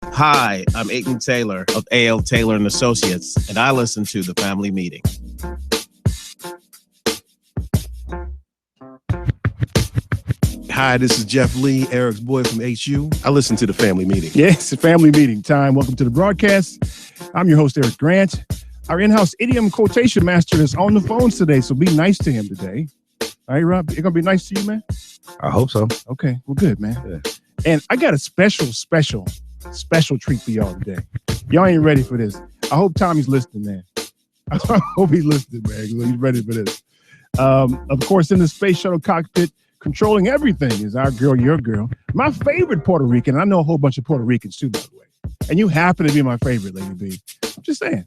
Hi, I'm Aiton Taylor of A.L. Taylor and Associates, and I listen to The Family Meeting. Hi, this is Jeff Lee, Eric's boy from HU. I listen to The Family Meeting. Yes, the Family Meeting time. Welcome to the broadcast. I'm your host, Eric Grant. Our in-house idiom quotation master is on the phones today, so be nice to him today. All right, Rob, you're going to be nice to you, man? I hope so. Okay, well, good, man. Yeah. And I got a special treat for y'all today. Y'all ain't ready for this. I hope Tommy's listening, man. I hope he's listening, man. He's ready for this. Of course, in the space shuttle cockpit, controlling everything is our girl, your girl. My favorite Puerto Rican. I know a whole bunch of Puerto Ricans, too, by the way. And you happen to be my favorite, Lady B. I'm just saying.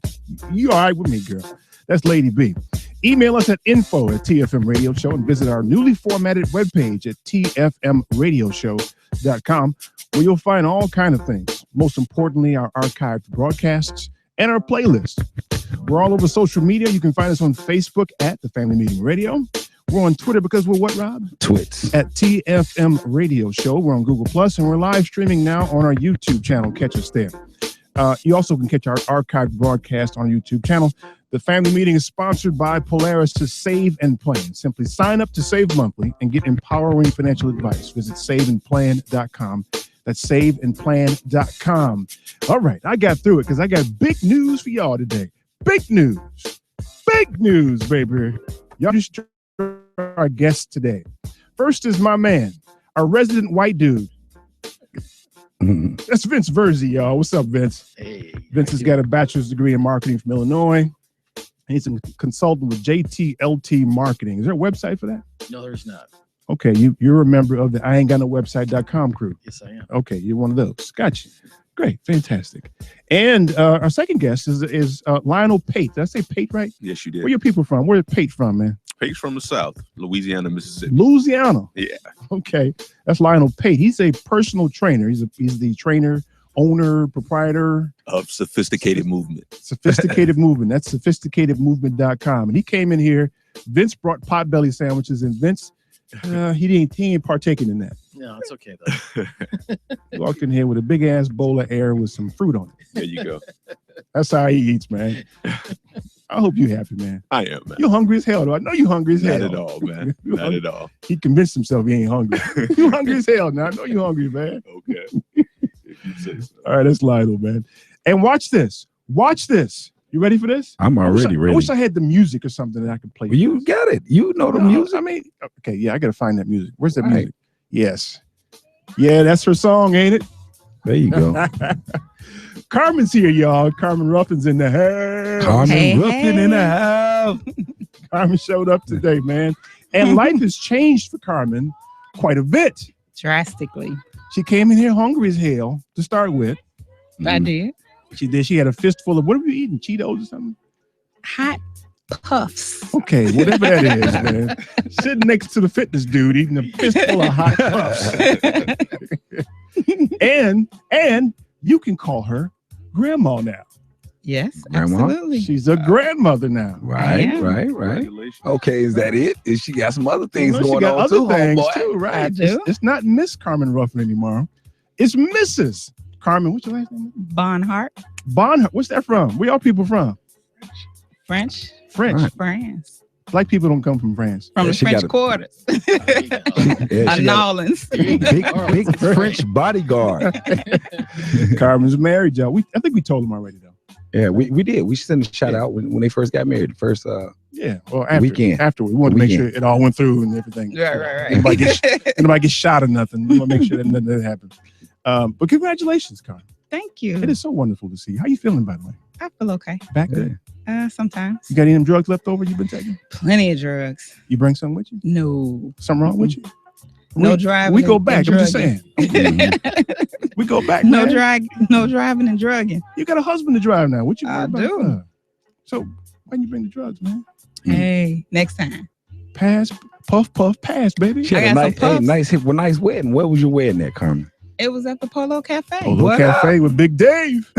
You all right with me, girl. That's Lady B. Email us at info@TFM Radio Show and visit our newly formatted webpage at tfmradioshow.com, where you'll find all kinds of things. Most importantly, our archived broadcasts and our playlist. We're all over social media. You can find us on Facebook at The Family Meeting Radio. We're on Twitter because we're what, Rob? Twits. At TFM Radio Show. We're on Google Plus, and we're live streaming now on our YouTube channel. Catch us there. You also can catch our archived broadcast on our YouTube channel. The Family Meeting is sponsored by Polaris to Save and Plan. Simply sign up to Save Monthly and get empowering financial advice. Visit saveandplan.com. That's saveandplan.com. All right, I got through it because I got big news for y'all today. Big news. Big news, baby. Y'all just our guest today. First is my man, our resident white dude. That's Vince Verzi, y'all. What's up, Vince? Hey. Vince has got a bachelor's degree in marketing from Illinois. He's a consultant with JTLT Marketing. Is there a website for that? No, there's not. Okay, you're a member of the I Ain't Got No Website.com crew. Yes, I am. Okay, you're one of those. Gotcha. Great, fantastic. And our second guest is Lionel Pate. Did I say Pate right? Yes, you did. Where your people from? Where Pate from, man? Pate's from the South, Louisiana, Mississippi. Louisiana. Yeah. Okay, that's Lionel Pate. He's a personal trainer. He's the trainer, owner, proprietor of Sophisticated Movement. Sophisticated Movement. That's sophisticatedmovement.com. And he came in here. Vince brought potbelly sandwiches, and Vince, he ain't partaking in that. No, it's okay though. He walked in here with a big ass bowl of air with some fruit on it. There you go. That's how he eats, man. I hope you're happy, man. I am, man. You're hungry as hell, though. I know you're hungry as hell. Not at all, man. Not at all. He convinced himself he ain't hungry. You're hungry as hell now. I know you're hungry, man. Okay. If you say so. All right, that's Lionel, man. And watch this. Watch this. You ready for this? I'm already ready. I wish I had the music or something that I could play. Well, you got it. You know the music. I mean, okay, yeah, I got to find that music. Where's that music? Yes. Yeah, that's her song, ain't it? There you go. Carmen's here, y'all. Carmen Ruffin's in the house. Carmen Ruffin in the house. Carmen showed up today, man. And life has changed for Carmen quite a bit. Drastically. She came in here hungry as hell to start with. I did. She did. She had a fistful of, what are you eating? Cheetos or something? Hot Puffs. Okay, whatever that is, man. Sitting next to the fitness dude eating a fistful of hot puffs. and you can call her grandma now. Yes, Grandma? absolutely. She's a grandmother now. Right. Okay, is that it? Is she got some other things going she got on other too, things homeboy? too, right? I do. It's not Miss Carmen Ruffin anymore. It's Mrs. Carmen. What's your last name? Bonhart. Bonhart. What's that from? Where y'all people from? French. French. France. Black people don't come from France. From the she French got Quarters. Yeah, she got Nolans. big French bodyguard. Carmen's married, y'all. I think we told them already, though. Yeah, we did. We sent a shout out when they first got married. The first yeah, well, afterward, we wanted to make sure it all went through and everything. Right. Nobody gets shot or nothing. We want to make sure that nothing happens. But congratulations, Carmen. Thank you. It is so wonderful to see you. How you feeling, by the way? I feel okay. Back there? Sometimes. You got any of them drugs left over you've been taking? Plenty of drugs. You bring some with you? No. Something wrong with you? No driving. We go back. I'm just saying. We go back. No man. No driving and drugging. You got a husband to drive now. What you I worried about? do. So why you bring the drugs, man? Hey, next time. Pass, puff, pass, baby. She I had a got some nice, puffs. nice wedding. Where was your wedding at, Carmen? It was at the Polo Cafe. Polo Cafe with Big Dave.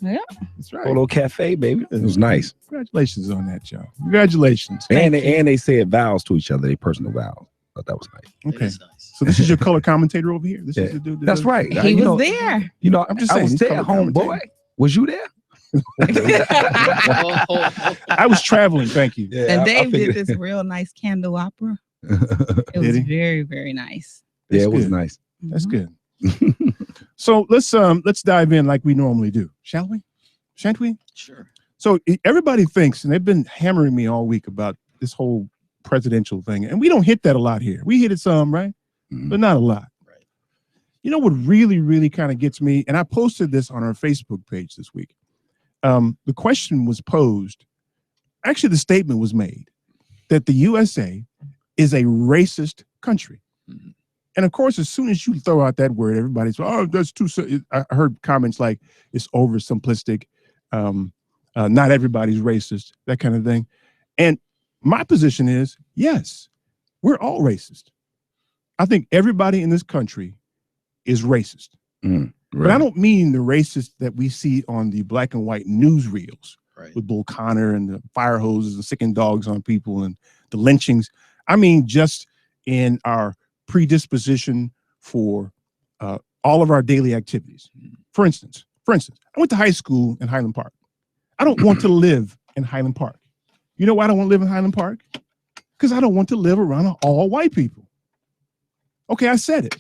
Yeah. That's right. Polo Cafe, baby. It was nice. Congratulations on that, y'all. Congratulations. And they said vows to each other, they personal vows. Thought that was nice. It Okay. is nice. So this is your color commentator over here. This Yeah. is the dude. that That's does- right. He You was know- there. You know, I'm just I saying, was he's there, color homeboy. commentator. Was you there? I was traveling. Thank you. Yeah, And I Dave did figured- this real nice candle opera. It Did was he? very, very nice. Yeah, That's it was good. nice. That's Mhm. good. So let's dive in like we normally do, shall we? Shan't we? Sure. So everybody thinks, and they've been hammering me all week about this whole presidential thing, and we don't hit that a lot here. We hit it some, right? Mhm. But not a lot. Right. You know what really, really kind of gets me, and I posted this on our Facebook page this week. The question was posed, actually the statement was made that the USA is a racist country. Mhm. And of course, as soon as you throw out that word, everybody's, oh, that's too, I heard comments like it's oversimplistic. Not everybody's racist, that kind of thing. And my position is, yes, we're all racist. I think everybody in this country is racist. But I don't mean the racist that we see on the black and white newsreels Right. with Bull Connor and the fire hoses and sicking dogs on people and the lynchings. I mean, just in our predisposition for all of our daily activities. For instance, I went to high school in Highland Park. I don't want to live in Highland Park. You know why I don't want to live in Highland Park? Because I don't want to live around all white people. Okay, I said it.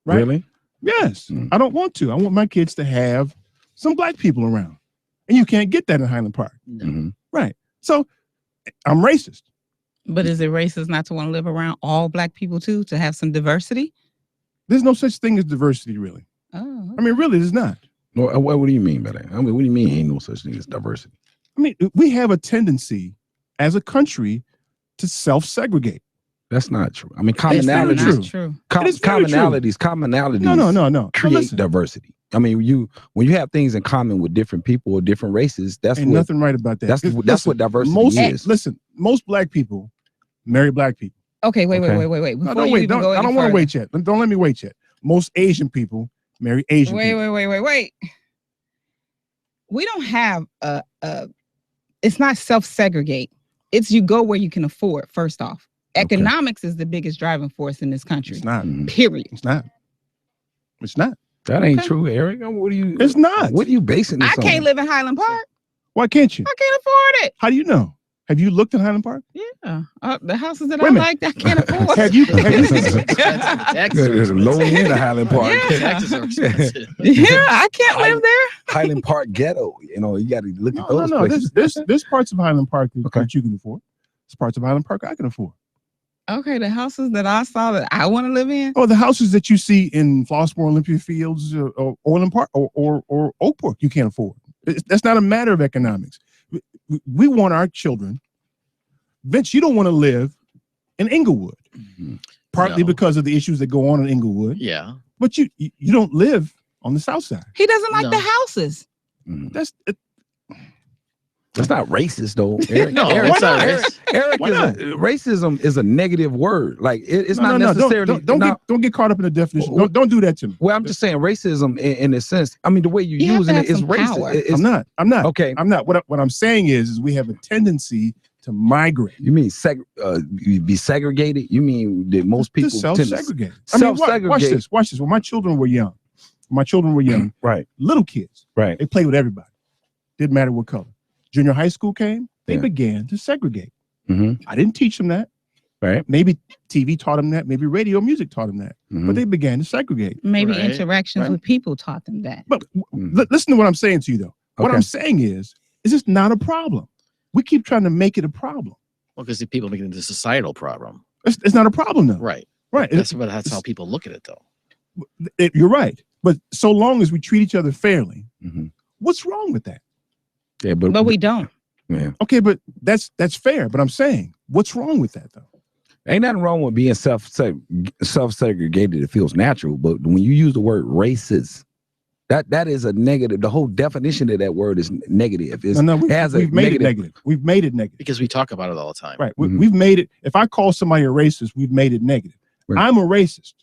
Right? Really? Yes, Mm. I don't want to. I want my kids to have some black people around. And you can't get that in Highland Park. No. Mhm. Right. So I'm racist. But is it racist not to want to live around all black people too, to have some diversity? There's no such thing as diversity, really. Oh, I mean, really, there's not. Well, what do you mean by that? I mean, what do you mean ain't no such thing as diversity? I mean, we have a tendency as a country to self-segregate. That's not true. I mean, very commonalities, true. not true. It is very true. commonalities. No. But Create listen, diversity. I mean, when you have things in common with different people or different races, that's ain't what nothing right about that. that's Listen, what diversity most, is. Listen, most black people marry black people. Okay, wait. Okay. Before No, don't you wait. even Don't, go I any don't want to further. wait yet. Don't let me wait yet. Most Asian people marry Asian Wait. people. We don't have it's not self-segregate. It's you go where you can afford, first off. Okay. Economics is the biggest driving force in this country. It's not. Mhm. Period. It's not. It's not. That ain't Okay. true, Eric. What are you? It's not. What are you basing this I on? can't live in Highland Park. Why can't you? I can't afford it. How do you know? Have you looked in Highland Park? Yeah. The houses that Wait I a minute. like, I can't afford. Have you? There's a low end of Highland Park. Yeah. Taxes are expensive. Yeah, I can't live there. Highland Park ghetto. You know, you got to look at No, those no. places. There's parts of Highland Park that, Okay. that you can afford. There's parts of Highland Park I can afford. Okay, the houses that I saw that I want to live in. Oh, the houses that you see in Flossmoor, Olympia Fields, or Orland Park, or Oak Park, you can't afford. That's not a matter of economics. We want our children. Vince, you don't want to live in Inglewood, Mhm. partly No. because of the issues that go on in Inglewood. Yeah. But you don't live on the South Side. He doesn't like No. the houses. Mhm. That's That's not racist though. Eric, No, Eric, it's not Eric, racist. Eric Why is not? racism is a negative word. Like it's no, not no, necessarily. Don't get caught up in the definition. Well, Don't do that to me. Well, I'm just saying racism in a sense. I mean, the way you're You have using to it have is some racist. power. It's- I'm not. okay. I'm not. What I'm saying is we have a tendency to migrate. You mean you be segregated? You mean that most people to tend to self-segregate. I mean, watch self-segregate. this. Watch this. When my children were young, Right. little kids, Right. they played with everybody. Didn't matter what color. Junior high school came, they Yeah. began to segregate. Mm-hmm. I didn't teach them that. Right. Maybe TV taught them that. Maybe radio music taught them that. Mm-hmm. But they began to segregate. Maybe Right, interactions right. with people taught them that. But Mhm. listen to what I'm saying to you, though. What Okay. I'm saying is it's not a problem. We keep trying to make it a problem. Well, because people make it a societal problem. It's not a problem, though. Right. Right. That's how people look at it, though. You're right. But so long as we treat each other fairly, Mm-hmm. what's wrong with that? Yeah, But we don't. yeah. Okay, but that's fair. But I'm saying, what's wrong with that, though? Ain't nothing wrong with being self-segregated. It feels natural, but when you use the word racist, that is a negative. The whole definition of that word is negative. It's, No, has a we've made it negative- negative. We've made it negative. Because we talk about it all the time. Right. Mhm. We've made it. If I call somebody a racist, we've made it negative. Right. I'm a racist.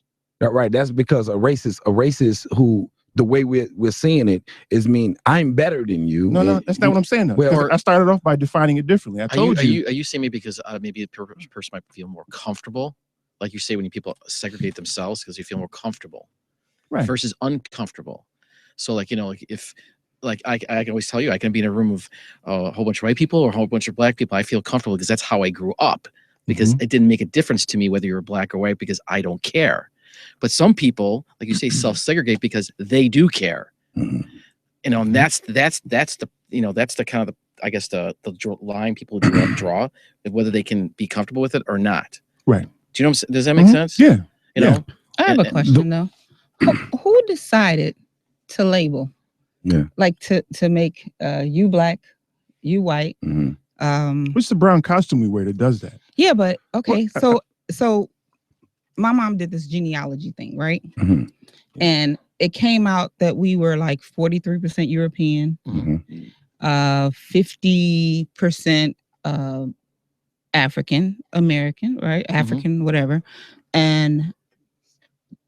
Right. That's because a racist who the way we're seeing it is mean I'm better than you. No, that's not what I'm saying. Though. Well, 'Cause or- I started off by defining it differently. I told Are you saying maybe because maybe a person might feel more comfortable like you say, when people segregate themselves because they feel more comfortable Right. versus uncomfortable. So like, like if like I can always tell you, I can be in a room of a whole bunch of white people or a whole bunch of black people. I feel comfortable because that's how I grew up, because it didn't make a difference to me whether you're black or white, because I don't care. But some people, like you say, self-segregate because they do care. And that's the that's the kind of the, I guess the line people draw of whether they can be comfortable with it or not. Right. Do you know what I'm saying? Does that make sense? Yeah. You know? I have a And- question though. Who decided to label? Yeah. Like to make you black, you white. What's the brown costume we wear that does that? Yeah, but okay, Well, so my mom did this genealogy thing, right? Mhm. And it came out that we were like 43% European, 50% African American, right? African, whatever, and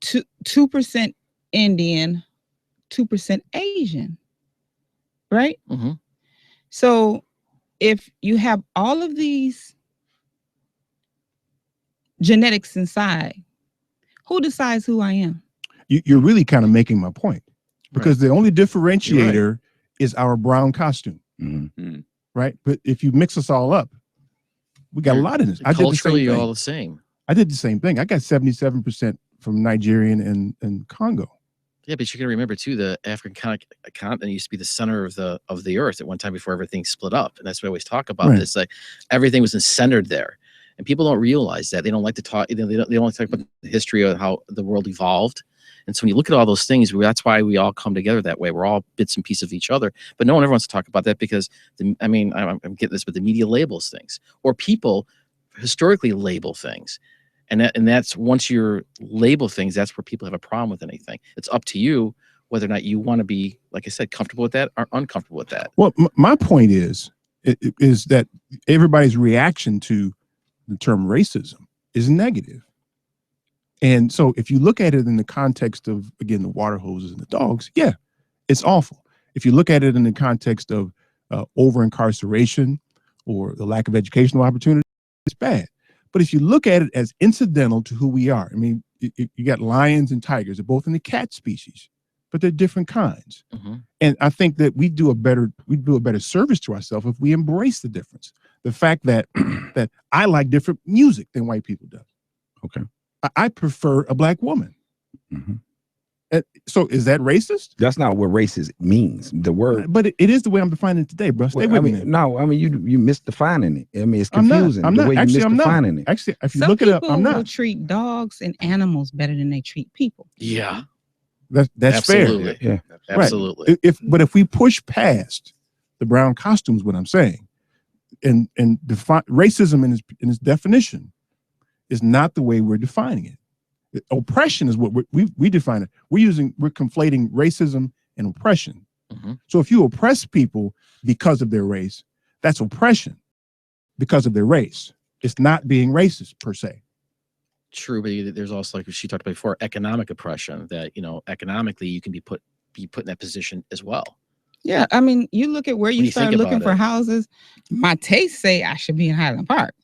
2% Indian, 2% Asian, right? Mhm. So if you have all of these genetics inside, who decides who I am? You're really kind of making my point, because the only differentiator is our brown costume, right? But if you mix us all up, we got a lot in this. I did the Culturally, same you're thing. all the same. I did the same thing. I got 77% from Nigerian and Congo. Yeah, but you're gonna remember too, the African continent used to be the center of the earth at one time before everything split up, and that's what I always talk about. Right. This like everything was centered there, and people don't realize that. They don't like to talk. They don't like to talk about the history of how the world evolved. And so when you look at all those things, that's why we all come together that way. We're all bits and pieces of each other, but no one ever wants to talk about that because I'm getting this, but the media labels things, or people historically label things. And that's once you label things, that's where people have a problem with anything. It's up to you whether or not you want to be, like I said, comfortable with that or uncomfortable with that. Well, my point is that everybody's reaction to the term racism is negative. And so if you look at it in the context of, again, the water hoses and the dogs, yeah, it's awful. If you look at it in the context of over incarceration or the lack of educational opportunity, it's bad. But if you look at it as incidental to who we are, I mean, you got lions and tigers, they're both in the cat species, but they're different kinds. And I think that we do a better service to ourselves if we embrace the difference. The fact that that I like different music than white people do. Okay. I prefer a black woman. So is that racist? That's not what racist means. The word, But it is the way I'm defining it today, bro. Stay with me. no, I mean you misdefining it. I mean it's I'm not. confusing. I'm the not. way Actually, you I'm not. misdefining it. Actually, if you Some look it up, people I'm will not. treat dogs and animals better than they treat people. Yeah, That's absolutely. fair. Yeah. Absolutely. But if we push past the brown costumes, what I'm saying, and define racism in its definition is not the way we're defining it. Oppression is what we define it. We're conflating racism and oppression. So if you oppress people because of their race, that's oppression because of their race. It's not being racist per se. True, but there's also, like she talked about before, economic oppression. That economically you can be put in that position as well. Yeah, I mean, you look at where When you you start think looking about for it. houses. My tastes say I should be in Highland Park.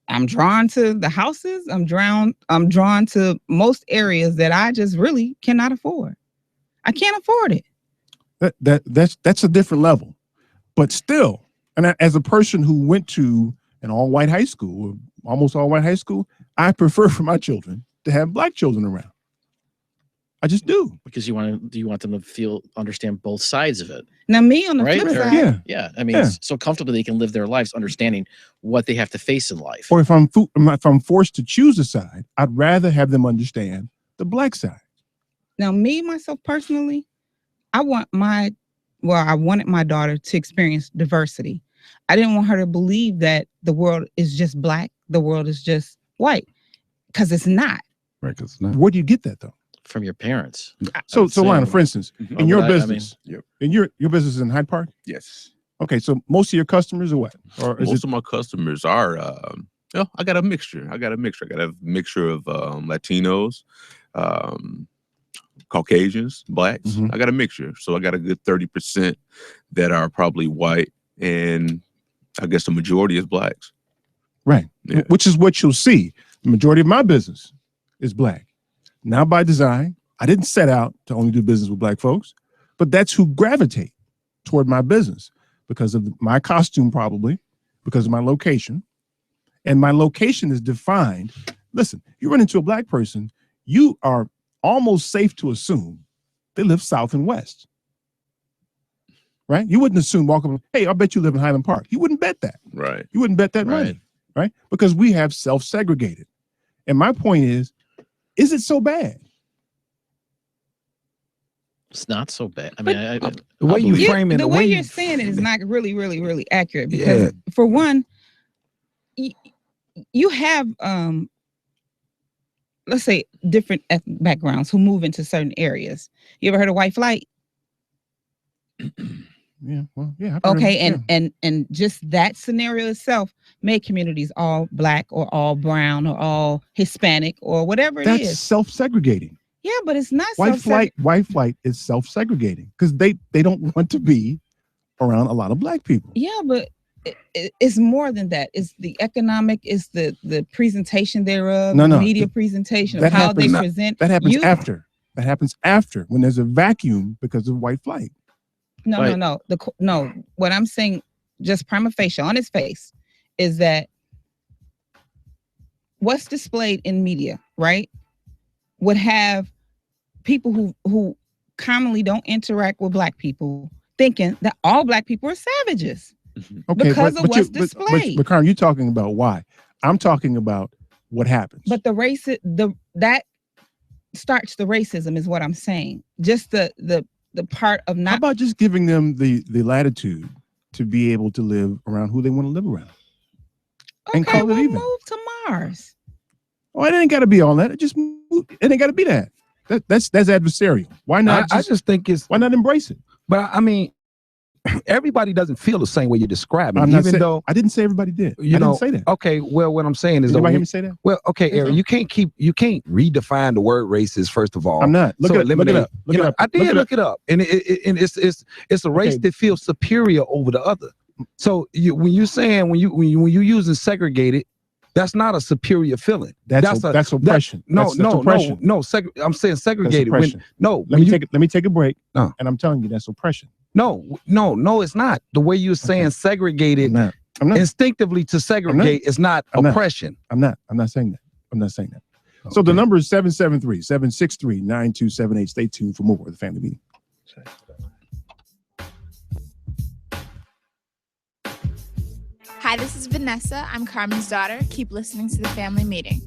I'm drawn to the houses. I'm drawn to most areas that I just really cannot afford. I can't afford it. That's a different level. But still, and as a person who went to an all-white high school, or almost all-white high school, I prefer for my children to have black children around. I just do. Because you want them to understand both sides of it. Now, me on the Right? flip Or- side, Yeah. Yeah, I mean, Yeah. so comfortably they can live their lives understanding what they have to face in life. Or if I'm forced to choose a side, I'd rather have them understand the black side. now me myself personally, I wanted my daughter to experience diversity. I didn't want her to believe that the world is just black, the world is just white, because it's not. Right, 'cause it's not. Where do you get that though? From your parents. So would say- Lionel, for instance, Mhm. in your I mean- business, in your business is in Hyde Park. Yes. Okay, so most of your customers are what? Or is Most it of my customers are, I got a mixture. I got a mixture of Latinos, Caucasians, blacks. Mhm. I got a mixture. So I got a good 30% that are probably white, and I guess the majority is blacks. right? Yeah. Which is what you'll see. The majority of my business is black. Now by design, I didn't set out to only do business with black folks, but that's who gravitate toward my business because of my costume, probably because of my location. And my location is defined. Listen, you run into a black person, you are almost safe to assume they live south and west. Right? You wouldn't assume walk up, hey, I bet you live in Highland Park. You wouldn't bet that. Right. You wouldn't bet that money, right? Because we have self-segregated. And my point is it so bad? It's not so bad. I mean, The way you frame it, the way you're saying it is not really, really, really accurate because for one, you have let's say different ethnic backgrounds who move into certain areas. You ever heard of white flight? Yeah, well, yeah. Okay, and just that scenario itself made communities all black or all brown or all Hispanic or whatever it is. That's self-segregating. Yeah, but it's not White flight is self-segregating because they don't want to be around a lot of black people. Yeah, but it's more than that. It's the economic, it's the presentation thereof, No, media presentation of that how they happens- present. That happens after. That happens after when there's a vacuum because of white flight. No. What I'm saying, just prima facie on its face, is that what's displayed in media, right, would have people who commonly don't interact with black people thinking that all black people are savages. Okay, because of what's displayed. But Karen, you're talking about why. I'm talking about what happens. But that starts the racism is what I'm saying. Just the part of How not. about just giving them the latitude to be able to live around who they want to live around? And Okay, call it we'll even. move to Mars. Oh, it ain't got to be all that. It ain't got to be that. That's adversarial. Why not? I just think it's. Why not embrace it? But I mean, everybody doesn't feel the same way you're describing. I'm not Even saying, though I didn't say everybody did. I you didn't know, say that. okay. Well, what I'm saying is, Did anybody hear me say that? well, okay, Eric, you can't redefine the word racist. First of all, I'm not. Look it up. Look it up. Look it up. I did look it up, and it's a race that feels superior over the other. So when you using segregated, that's not a superior feeling. That's oppression. That's oppression. I'm saying segregated. Let me take a break. No. And I'm telling you that's oppression. No, it's not. The way you're saying segregated I'm not. instinctively to segregate is not oppression. I'm not saying that. I'm not saying that. Okay. So the number is 773-763-9278. Stay tuned for more of the Family Meeting. Hi, this is Vanessa. I'm Carmen's daughter. Keep listening to the Family Meeting.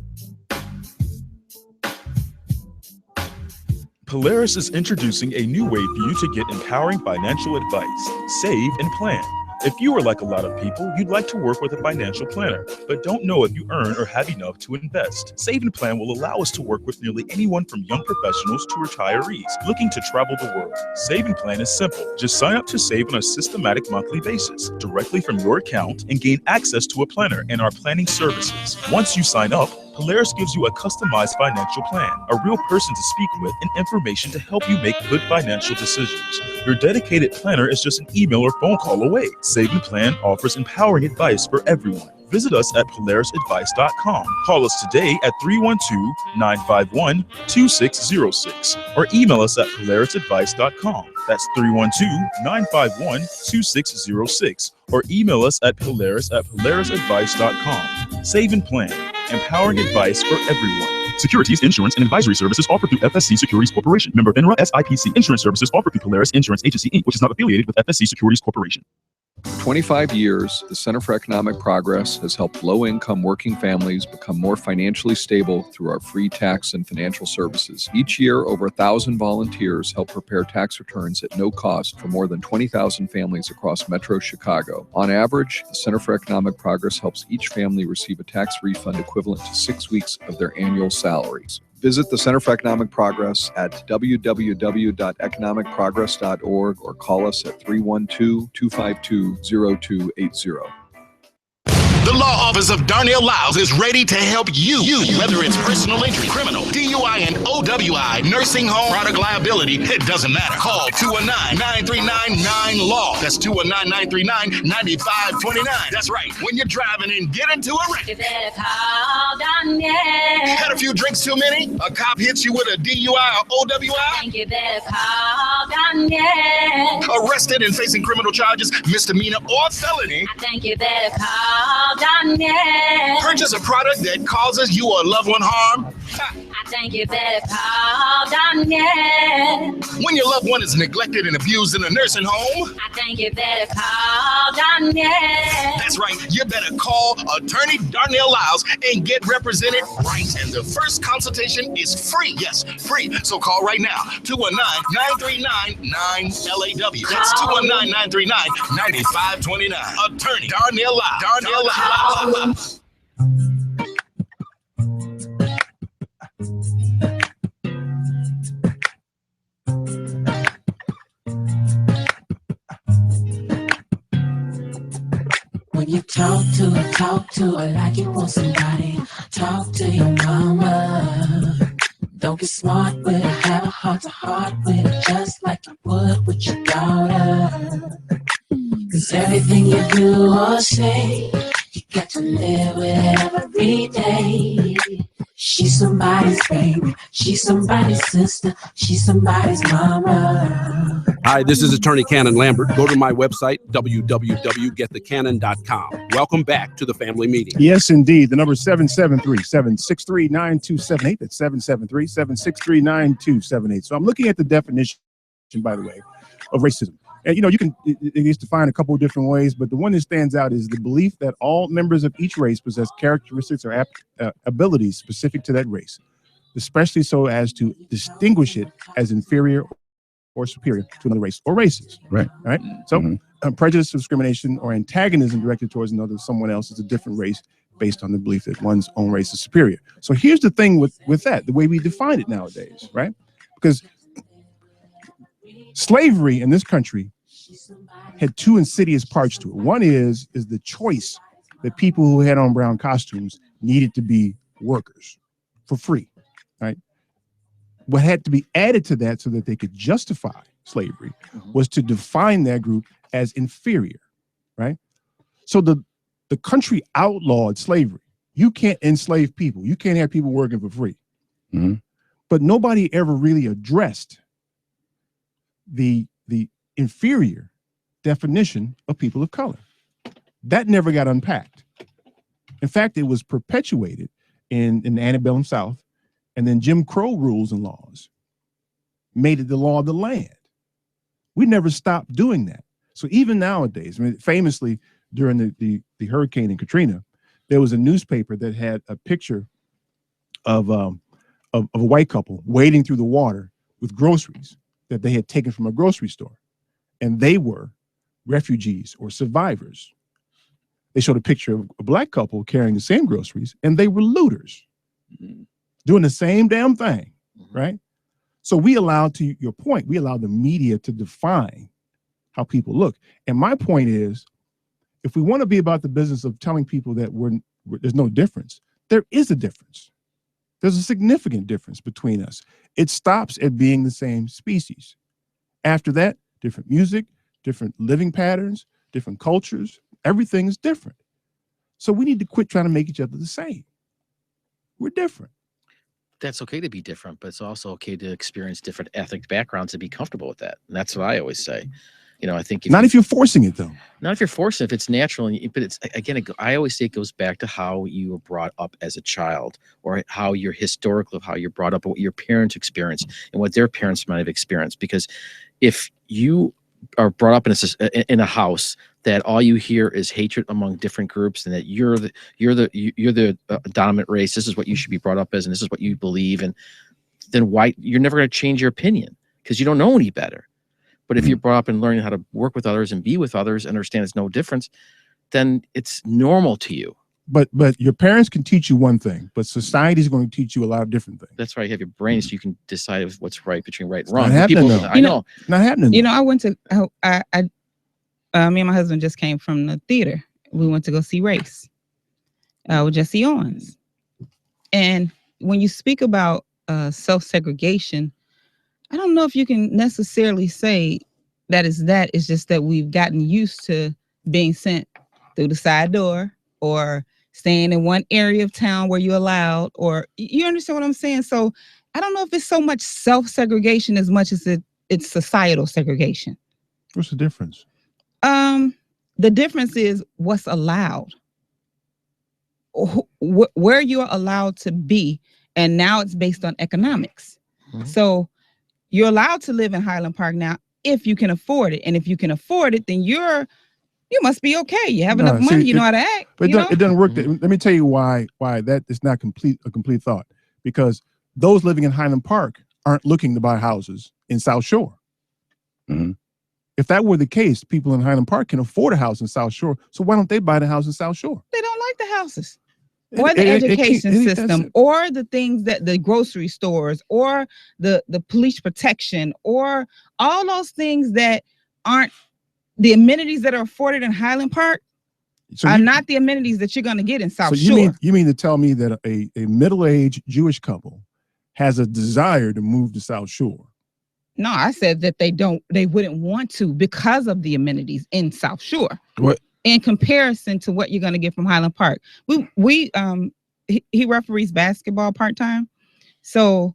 Polaris is introducing a new way for you to get empowering financial advice, save and plan. If you are like a lot of people, you'd like to work with a financial planner, but don't know if you earn or have enough to invest. Save and Plan will allow us to work with nearly anyone from young professionals to retirees looking to travel the world. Save and Plan is simple. Just sign up to save on a systematic monthly basis directly from your account and gain access to a planner and our planning services. Once you sign up, Polaris gives you a customized financial plan, a real person to speak with, and information to help you make good financial decisions. Your dedicated planner is just an email or phone call away. Save and Plan offers empowering advice for everyone. Visit us at polarisadvice.com. Call us today at 312-951-2606 or email us at polarisadvice.com. That's 312-951-2606 or email us at polarisadvice.com. Save and Plan, empowering advice for everyone. Securities, insurance, and advisory services offered through FSC Securities Corporation. Member FINRA SIPC. Insurance services offered through Polaris Insurance Agency, Inc., which is not affiliated with FSC Securities Corporation. For 25 years, the Center for Economic Progress has helped low-income working families become more financially stable through our free tax and financial services. Each year, over 1,000 volunteers help prepare tax returns at no cost for more than 20,000 families across Metro Chicago. On average, the Center for Economic Progress helps each family receive a tax refund equivalent to 6 weeks of their annual salaries. Visit the Center for Economic Progress at www.economicprogress.org or call us at 312-252-0280. The Law Office of Darnell Lyles is ready to help you. Whether it's personal injury, criminal, DUI, and OWI, nursing home, product liability, it doesn't matter. Call 219-939-9LAW. That's 219-939-9529. That's right. When you're driving and get into a wreck. Had a few drinks too many? A cop hits you with a DUI or OWI? Arrested and facing criminal charges, misdemeanor or felony? Purchase a product that causes you or a loved one harm? When your loved one is neglected and abused in a nursing home? That's right, you better call Attorney Darnell Lyles and get represented right. And the first consultation is free. Yes, free. So call right now. 219-939-9LAW. That's 219-939-9529. Attorney Darnell Lyles. Darnell Lyles. When you talk to her like you want somebody. Talk to your mama. Don't get smart with her, have a heart-to-heart with her, just like you would with your daughter. Cause everything you do or say, you got to live with every day. She's somebody's baby, she's somebody's sister, she's somebody's mama. Hi, this is Attorney Cannon Lambert. Go to my website, www.getthecannon.com. Welcome back to the family meeting. Yes, indeed. The number is 773-763-9278. That's 773-763-9278. So I'm looking at the definition, by the way, of racism. And, you know, it is defined a couple of different ways, but the one that stands out is the belief that all members of each race possess characteristics or abilities specific to that race, especially so as to distinguish it as inferior or superior to another race or races. Right. Right. So prejudice, discrimination, or antagonism directed towards someone else is a different race based on the belief that one's own race is superior. So here's the thing with that, the way we define it nowadays, right? Because slavery in this country had two insidious parts to it. One is the choice that people who had on brown costumes needed to be workers for free, right? What had to be added to that so that they could justify slavery was to define that group as inferior, right? So the country outlawed slavery. You can't enslave people. You can't have people working for free. But nobody ever really addressed the inferior definition of people of color. That never got unpacked. In fact, it was perpetuated in the antebellum South, and then Jim Crow rules and laws made it the law of the land. We never stopped doing that. So even nowadays, I mean, famously during the hurricane in Katrina, there was a newspaper that had a picture of a white couple wading through the water with groceries that they had taken from a grocery store, and they were refugees or survivors. They showed a picture of a black couple carrying the same groceries, and they were looters doing the same damn thing, right? So we allowed, to your point, we allowed the media to define how people look. And my point is, if we want to be about the business of telling people that there's no difference, there is a difference. There's a significant difference between us. It stops at being the same species. After that, different music, different living patterns, different cultures, everything is different. So we need to quit trying to make each other the same. We're different. That's okay to be different, but it's also okay to experience different ethnic backgrounds and be comfortable with that. And that's what I always say. You know, I think if you're forcing it, though. Not if you're forcing it, if it's natural. But it's, again, I always say it goes back to how you were brought up as a child, or how you're brought up, and what your parents experienced and what their parents might have experienced. Because if you are brought up in a house that all you hear is hatred among different groups, and that you're the dominant race, this is what you should be brought up as, and this is what you believe, and then why you're never going to change your opinion because you don't know any better. But if you're brought up in learning how to work with others and be with others, understand it's no difference, then it's normal to you. But your parents can teach you one thing, but society is going to teach you a lot of different things. That's why you have your brain, so you can decide what's right between right and wrong. Not happening, though. I know. Not happening. You know, I went to, me and my husband just came from the theater. We went to go see Race. with Jesse Owens. And when you speak about self-segregation, I don't know if you can necessarily say that is that. It's just that we've gotten used to being sent through the side door or staying in one area of town where you're allowed, or you understand what I'm saying? So I don't know if it's so much self-segregation as much as it's societal segregation. What's the difference? The difference is what's allowed, where you're allowed to be, and now it's based on economics. Mm-hmm. So you're allowed to live in Highland Park now if you can afford it, and if you can afford it, then you must be okay. You have enough money. You know how to act. But it doesn't work. Let me tell you why that is not a complete thought. Because those living in Highland Park aren't looking to buy houses in South Shore. Mm-hmm. If that were the case, people in Highland Park can afford a house in South Shore. So why don't they buy the house in South Shore? They don't like the houses. Or the education system, or the things that the grocery stores, or the police protection, or all those things that aren't the amenities that are afforded in Highland Park are not the amenities that you're going to get in South Shore. You mean to tell me that a middle-aged Jewish couple has a desire to move to South Shore? No, I said that they wouldn't want to because of the amenities in South Shore. What? In comparison to what you're going to get from Highland Park. He referees basketball part-time. So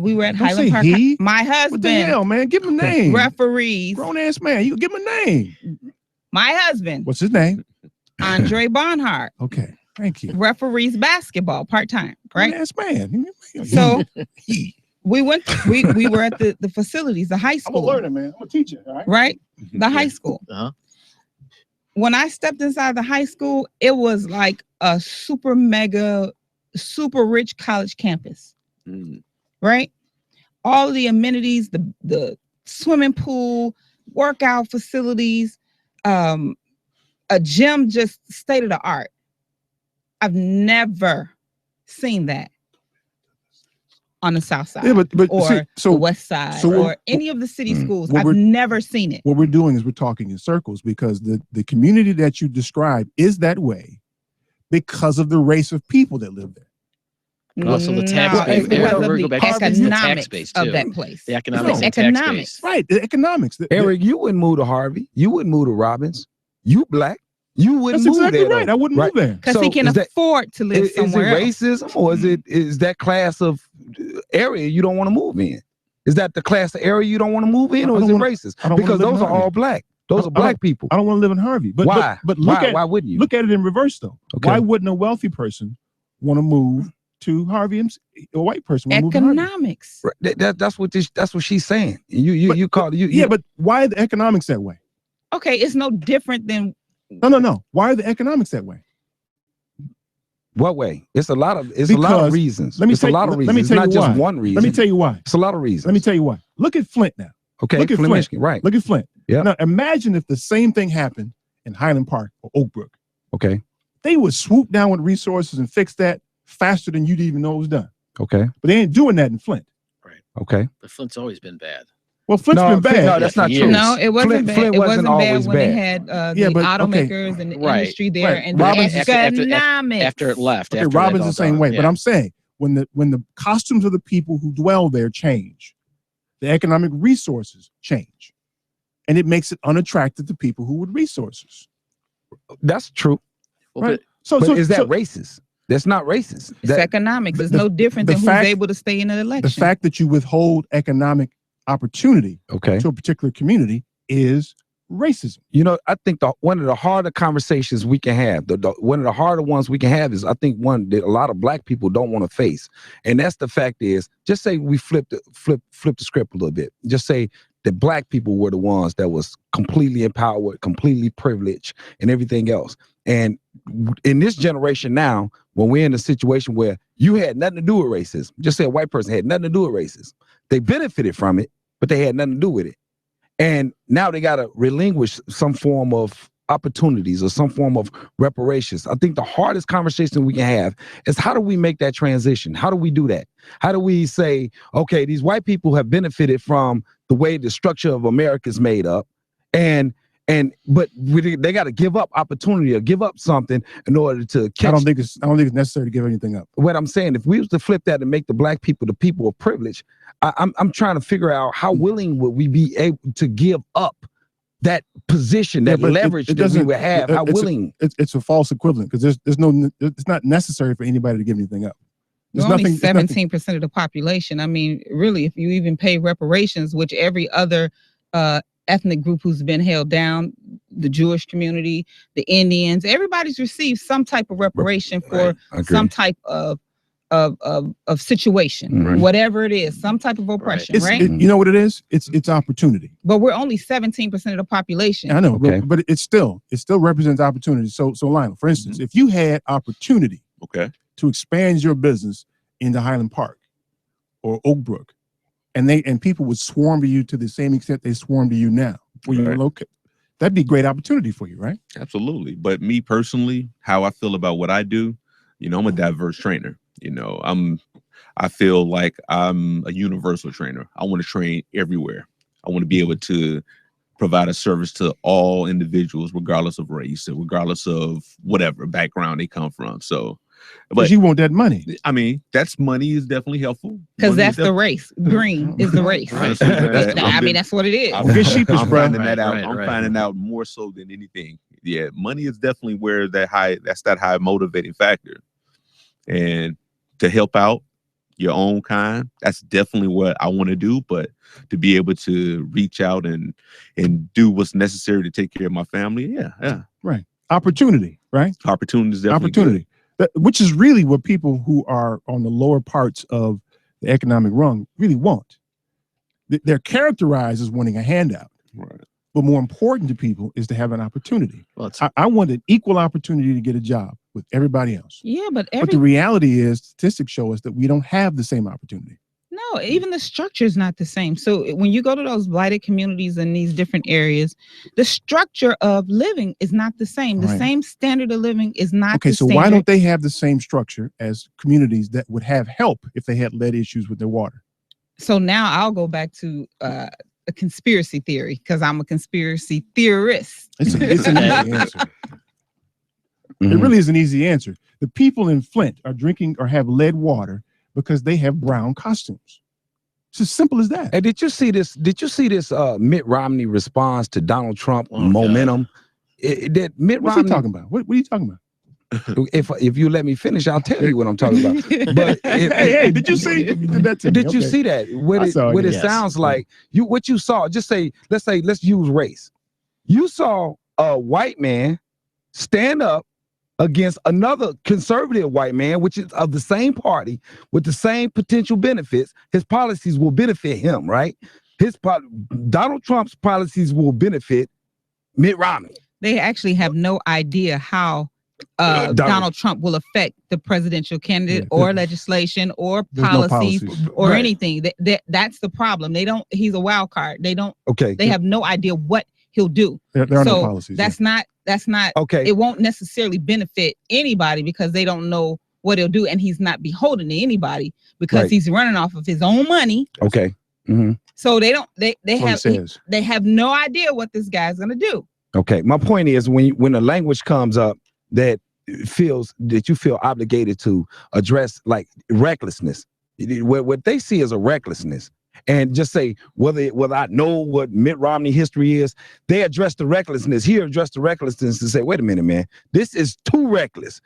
we were at Highland Park. My husband. What the hell, man? Give him a name. Referees. Grown-ass man. You give him a name. My husband. What's his name? Andre Bonhart. Okay. Thank you. Referees basketball part-time, right? Grown-ass man. So we were at the facilities, the high school. I'm a learner, man. I'm a teacher, all right? Right? The high school. Uh-huh. When I stepped inside the high school, it was like a super mega, super rich college campus, right? All the amenities, the swimming pool, workout facilities, a gym, just state of the art. I've never seen that on the South Side, or the West Side, or any of the city schools. I've never seen it. What we're doing is we're talking in circles, because the community that you describe is that way because of the race of people that live there. Also, the tax base. Because of the economics of that place. The economics. The economics. Right, the economics. Eric, you wouldn't move to Harvey. You wouldn't move to Robbins. You black. You wouldn't That's move exactly there. right. I wouldn't move there. Because he can afford to live somewhere else. Is it racism, or is that class of area you don't want to move in? Is that the class of area you don't want to move in, or is it racist? Because those are all black. Those are black people. I don't want to live in Harvey. But why? But why wouldn't you? Look at it in reverse, though. Okay. Why wouldn't a wealthy person want to move to Harvey? A white person want to move to Harvey? Economics. That's what she's saying. You call it. Yeah, but why are the economics that way? Okay, it's no different than. No. Why are the economics that way? What way? It's a lot of reasons. Let me tell you why. It's not just one reason. Let me tell you why. It's a lot of reasons. Let me tell you why. Look at Flint now. Okay, look at Flint, Flint. Michigan, right? Look at Flint. Yeah. Now imagine if the same thing happened in Highland Park or Oak Brook. Okay. They would swoop down with resources and fix that faster than you'd even know it was done. Okay. But they ain't doing that in Flint. Right. Okay. But Flint's always been bad. Well, Flint's been bad. No, that's not true. No, it wasn't bad. Flint It wasn't bad when bad. they had the automakers and the industry there, and Robbins the economics. After it left. Okay, Robbins the same way. But I'm saying when the costumes of the people who dwell there change, the economic resources change, and it makes it unattractive to people who with resources. That's true. Right. But is that racist? That's not racist. It's economics. It's no different than who's able to stay in an election. The fact that you withhold economic opportunity to a particular community is racism. You know, I think one of the harder conversations we can have, one of the harder ones we can have is, I think, one that a lot of black people don't want to face. And that's the fact is, just say we flip the script a little bit. Just say that black people were the ones that was completely empowered, completely privileged, and everything else. And in this generation now, when we're in a situation where you had nothing to do with racism, just say a white person had nothing to do with racism. They benefited from it, but they had nothing to do with it. And now they got to relinquish some form of opportunities or some form of reparations. I think the hardest conversation we can have is, how do we make that transition? How do we do that? How do we say, okay, these white people have benefited from the way the structure of America is made up, and But they got to give up opportunity or give up something in order to catch. I don't think it's necessary to give anything up. What I'm saying, if we was to flip that and make the black people the people of privilege, I'm trying to figure out how willing would we be able to give up that position, that leverage that we would have. How willing? It's a false equivalent because it's not necessary for anybody to give anything up. We're only 17% of the population. I mean, really, if you even pay reparations, which every other ethnic group who's been held down, the Jewish community, the Indians, everybody's received some type of reparation for some type of situation, whatever it is, some type of oppression, right? You know what it is? It's opportunity. But we're only 17% of the population. I know, but it still represents opportunity. So Lionel, for instance, if you had opportunity, to expand your business into Highland Park or Oak Brook, and people would swarm to you to the same extent they swarm to you now, where you're located, that'd be a great opportunity for you, right? Absolutely. But me personally, how I feel about what I do, I'm a diverse trainer. I feel like I'm a universal trainer. I want to train everywhere. I want to be able to provide a service to all individuals, regardless of race, and regardless of whatever background they come from. So, but you want that money. I mean, money is definitely helpful. Because that's the race. Green is the race. I mean, that's what it is. I'm finding that out. I'm finding out more so than anything. Yeah, money is definitely where that high motivating factor. And to help out your own kind, that's definitely what I want to do. But to be able to reach out and do what's necessary to take care of my family, right. Opportunity, right? Opportunity is definitely opportunity. Which is really what people who are on the lower parts of the economic rung really want. They're characterized as wanting a handout. Right. But more important to people is to have an opportunity. Well, I want an equal opportunity to get a job with everybody else. Yeah, but the reality is statistics show us that we don't have the same opportunity. No, even the structure is not the same. So when you go to those blighted communities in these different areas, the structure of living is not the same. The same standard of living is not the same. Okay, so why don't they have the same structure as communities that would have help if they had lead issues with their water? So now I'll go back to a conspiracy theory because I'm a conspiracy theorist. It's an easy answer. It really is an easy answer. The people in Flint are drinking or have lead water because they have brown costumes. It's as simple as that. And did you see this Mitt Romney response to Donald Trump momentum? That Mitt What's Romney he talking about? What are you talking about? If you let me finish, I'll tell you what I'm talking about. But hey, did you see that? Did you see that? What it sounds like what you saw, let's use race. You saw a white man stand up against another conservative white man, which is of the same party with the same potential benefits. His policies will benefit him, right? Donald Trump's policies will benefit Mitt Romney. They actually have no idea how Donald Trump will affect the presidential candidate or legislation or policies or anything. That's the problem. He's a wild card. They have no idea what he'll do. There are no policies. That's not okay. It won't necessarily benefit anybody because they don't know what he'll do, and he's not beholden to anybody because he's running off of his own money. Okay. Mm-hmm. So they have no idea what this guy's gonna do. Okay. My point is when the language comes up that you feel obligated to address like recklessness, what they see as a recklessness. And just say whether I know what Mitt Romney history is, they address the recklessness. He addressed the recklessness and say, wait a minute, man, this is too reckless.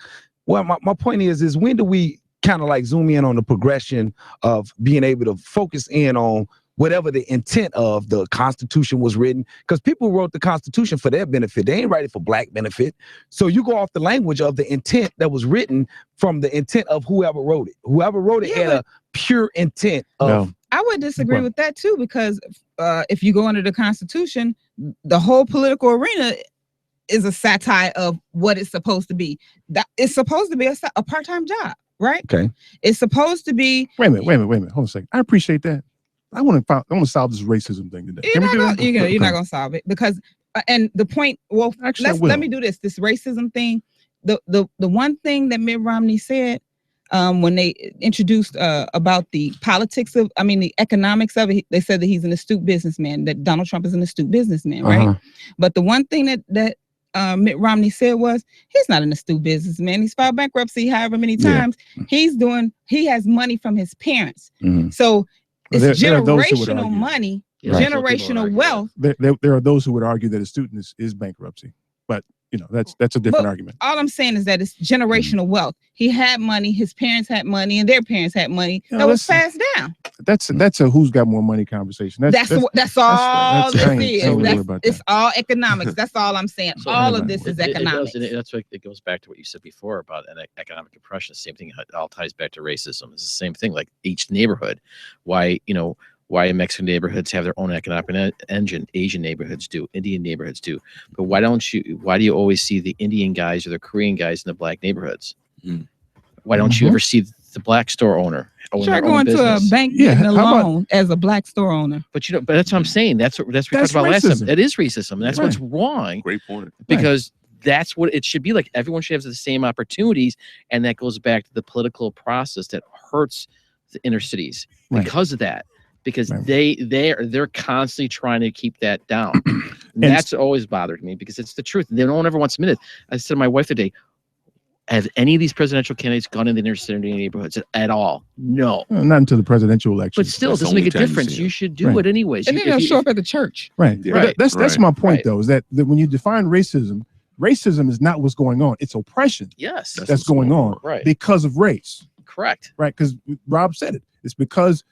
Well, my point is when do we kind of like zoom in on the progression of being able to focus in on whatever the intent of the Constitution was written? Because people wrote the Constitution for their benefit. They ain't write it for black benefit. So you go off the language of the intent that was written from the intent of whoever wrote it. Whoever wrote it had a pure intent of... No. I would disagree with that too, because if you go under the Constitution, the whole political arena is a satire of what it's supposed to be. That it's supposed to be a part-time job, right? Okay. It's supposed to be. Wait a minute. Hold on a second. I appreciate that. I want to solve this racism thing today. You're not gonna solve it because and the point. Well, actually, let me do this. This racism thing. The one thing that Mitt Romney said, when they introduced about the the economics of it, they said that he's an astute businessman, that Donald Trump is an astute businessman, right? But the one thing that Mitt Romney said was, he's not an astute businessman. He's filed bankruptcy however many times. He has money from his parents. So it's generational money, generational wealth. There are those who would argue that a student is bankruptcy, but that's a different argument. All I'm saying is that it's generational wealth. He had money, his parents had money, and their parents had money that was passed down. That's a who's got more money conversation. That's all this is. It's all economics. That's all I'm saying. All of this is economics. That's what it goes back to what you said before about an economic oppression. Same thing. It all ties back to racism. It's the same thing. Like each neighborhood, why Mexican neighborhoods have their own economic engine, Asian neighborhoods do, Indian neighborhoods do. But why do you always see the Indian guys or the Korean guys in the black neighborhoods? Why don't you ever see the black store owner? Try going to a bank getting a loan as a black store owner. But that's what I'm saying. That's what we talked about last time. That is racism. That's what's wrong. Great point. Because that's what it should be like. Everyone should have the same opportunities, and that goes back to the political process that hurts the inner cities because of that. Because they're constantly trying to keep that down. And that's always bothered me because it's the truth. No one ever wants to admit it. I said to my wife today, have any of these presidential candidates gone in the inner city neighborhoods at all? No. Not until the presidential election. But still, it doesn't make a difference. You should do it anyways. And then they'll show up at the church. Right. That's my point, though, is that when you define racism is not what's going on. It's oppression. Yes. That's going on because of race. Correct. Right. Because Rob said it. It's because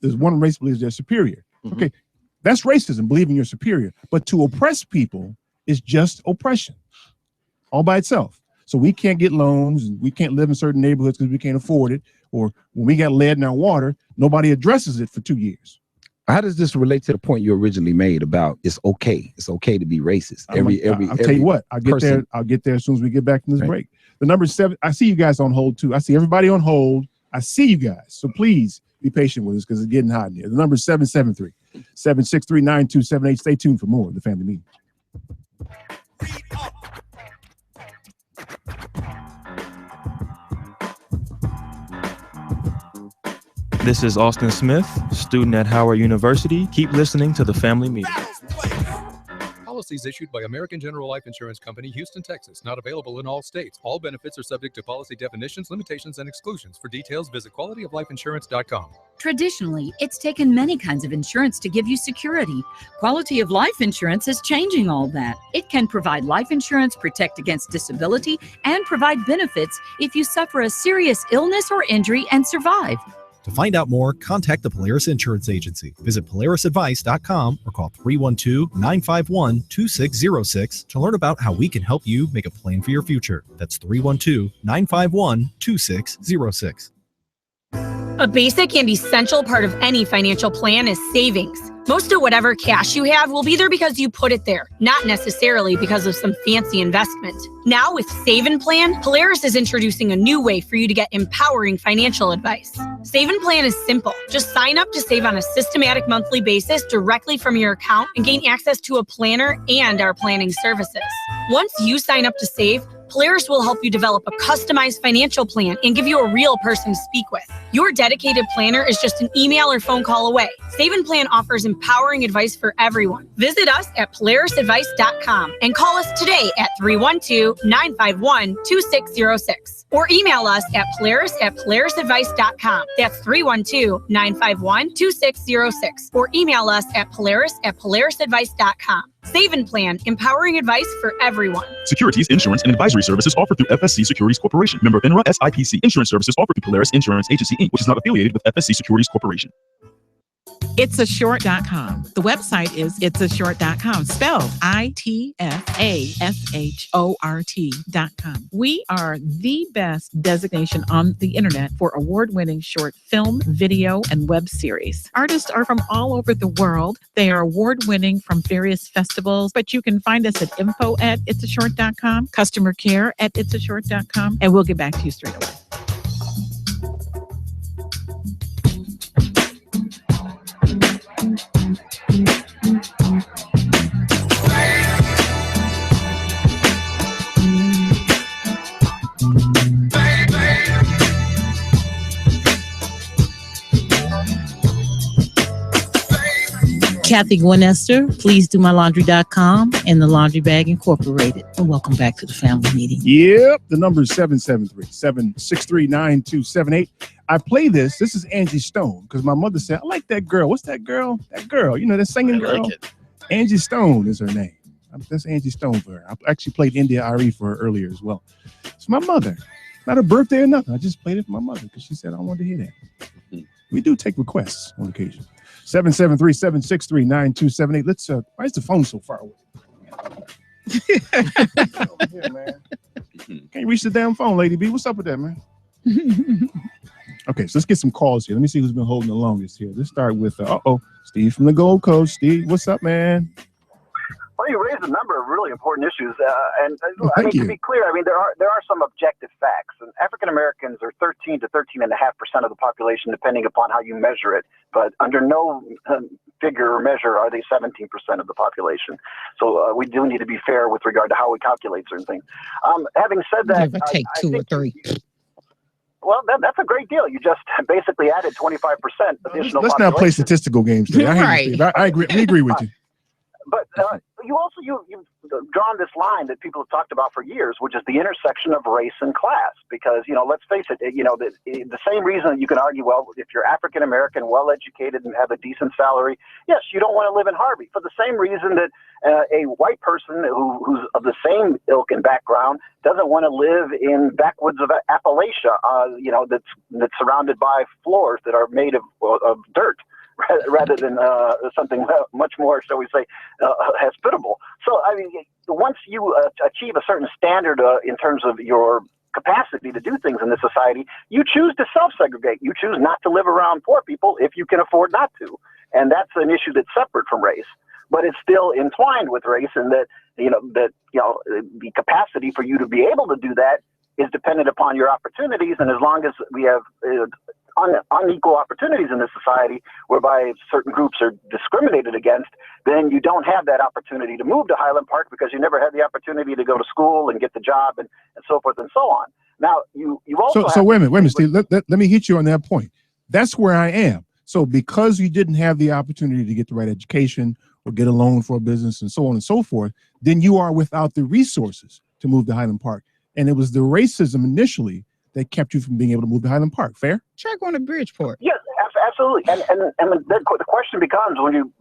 there's one race believes they're superior. Okay. That's racism, believing you're superior. But to oppress people is just oppression all by itself. So we can't get loans and we can't live in certain neighborhoods because we can't afford it. Or when we got lead in our water, nobody addresses it for 2 years. How does this relate to the point you originally made about it's okay to be racist? I'll tell you what, I'll get there as soon as we get back from this break. The number 7, I see you guys on hold too. I see everybody on hold. I see you guys. So please be patient with us because it's getting hot in here. The number is 773-763-9278. Stay tuned for more of the Family Meeting. This is Austin Smith, student at Howard University. Keep listening to the Family Meeting. Policies issued by American General Life Insurance Company, Houston, Texas. Not available in all states. All benefits are subject to policy definitions, limitations, and exclusions. For details, visit qualityoflifeinsurance.com. Traditionally, it's taken many kinds of insurance to give you security. Quality of Life Insurance is changing all that. It can provide life insurance, protect against disability, and provide benefits if you suffer a serious illness or injury and survive. To find out more, contact the Polaris Insurance Agency. Visit polarisadvice.com or call 312-951-2606 to learn about how we can help you make a plan for your future. That's 312-951-2606. A basic and essential part of any financial plan is savings. Most of whatever cash you have will be there because you put it there, not necessarily because of some fancy investment. Now with Save and Plan, Polaris is introducing a new way for you to get empowering financial advice. Save and Plan is simple. Just sign up to save on a systematic monthly basis directly from your account and gain access to a planner and our planning services. Once you sign up to save, Polaris will help you develop a customized financial plan and give you a real person to speak with. Your dedicated planner is just an email or phone call away. Save and Plan offers empowering advice for everyone. Visit us at polarisadvice.com and call us today at 312-951-2606 or email us at polarisadvice.com. That's 312-951-2606 or email us at polarisadvice.com. Save and Plan, empowering advice for everyone. Securities, insurance, and advisory services offered through FSC Securities Corporation. Member FINRA SIPC. Insurance services offered through Polaris Insurance Agency, Inc., which is not affiliated with FSC Securities Corporation. Itsashort.com. The website is itsashort.com, spelled ITFASHORT.com. We are the best designation on the internet for award-winning short film, video, and web series. Artists are from all over the world. They are award-winning from various festivals, but you can find us at info@itsashort.com, customer care at itsashort.com, and we'll get back to you straight away. Kathy Gwynester. Please do mylaundry.com and the Laundry Bag Incorporated. And welcome back to the family meeting. Yep. The number is 773-763-9278. I play this. This is Angie Stone because my mother said, I like that girl. What's that girl? That girl. You know, that singing girl. Like it. Angie Stone is her name. That's Angie Stone for her. I actually played India Ari for her earlier as well. It's my mother. Not her birthday or nothing. I just played it for my mother because she said I wanted to hear that. We do take requests on occasion. 773-763-9278. Let's why is the phone so far away? Yeah, man. Can't reach the damn phone, Lady B. What's up with that, man? Okay, so let's get some calls here. Let me see who's been holding the longest here. Let's start with Steve from the Gold Coast. Steve, what's up, man? Well, you raised a number of really important issues, I mean, to be clear, I mean there are some objective facts. And African Americans are 13 to 13.5% of the population, depending upon how you measure it. But under no figure or measure are they 17% of the population. So we do need to be fair with regard to how we calculate certain things. Having said that, take two or three. Well, that's a great deal. You just basically added 25% additional. Let's not play statistical games today. I agree. We agree with you. But you've drawn this line that people have talked about for years, which is the intersection of race and class. Because, let's face it, the same reason that you can argue, well, if you're African American, well educated, and have a decent salary, yes, you don't want to live in Harvey. For the same reason that a white person who's of the same ilk and background doesn't want to live in backwoods of Appalachia, that's surrounded by floors that are made of dirt, rather than something much more, shall we say, hospitable. So, I mean, once you achieve a certain standard in terms of your capacity to do things in this society, you choose to self-segregate. You choose not to live around poor people if you can afford not to. And that's an issue that's separate from race. But it's still entwined with race, and that the capacity for you to be able to do that is dependent upon your opportunities. And as long as we have unequal opportunities in this society, whereby certain groups are discriminated against, then you don't have that opportunity to move to Highland Park because you never had the opportunity to go to school and get the job and so forth and so on. Now, you also so wait a minute, Steve. Let me hit you on that point. That's where I am. So because you didn't have the opportunity to get the right education or get a loan for a business and so on and so forth, then you are without the resources to move to Highland Park. And it was the racism initially that kept you from being able to move to Highland Park. Fair? Try going to Bridgeport. Yes, absolutely. And the question becomes, when you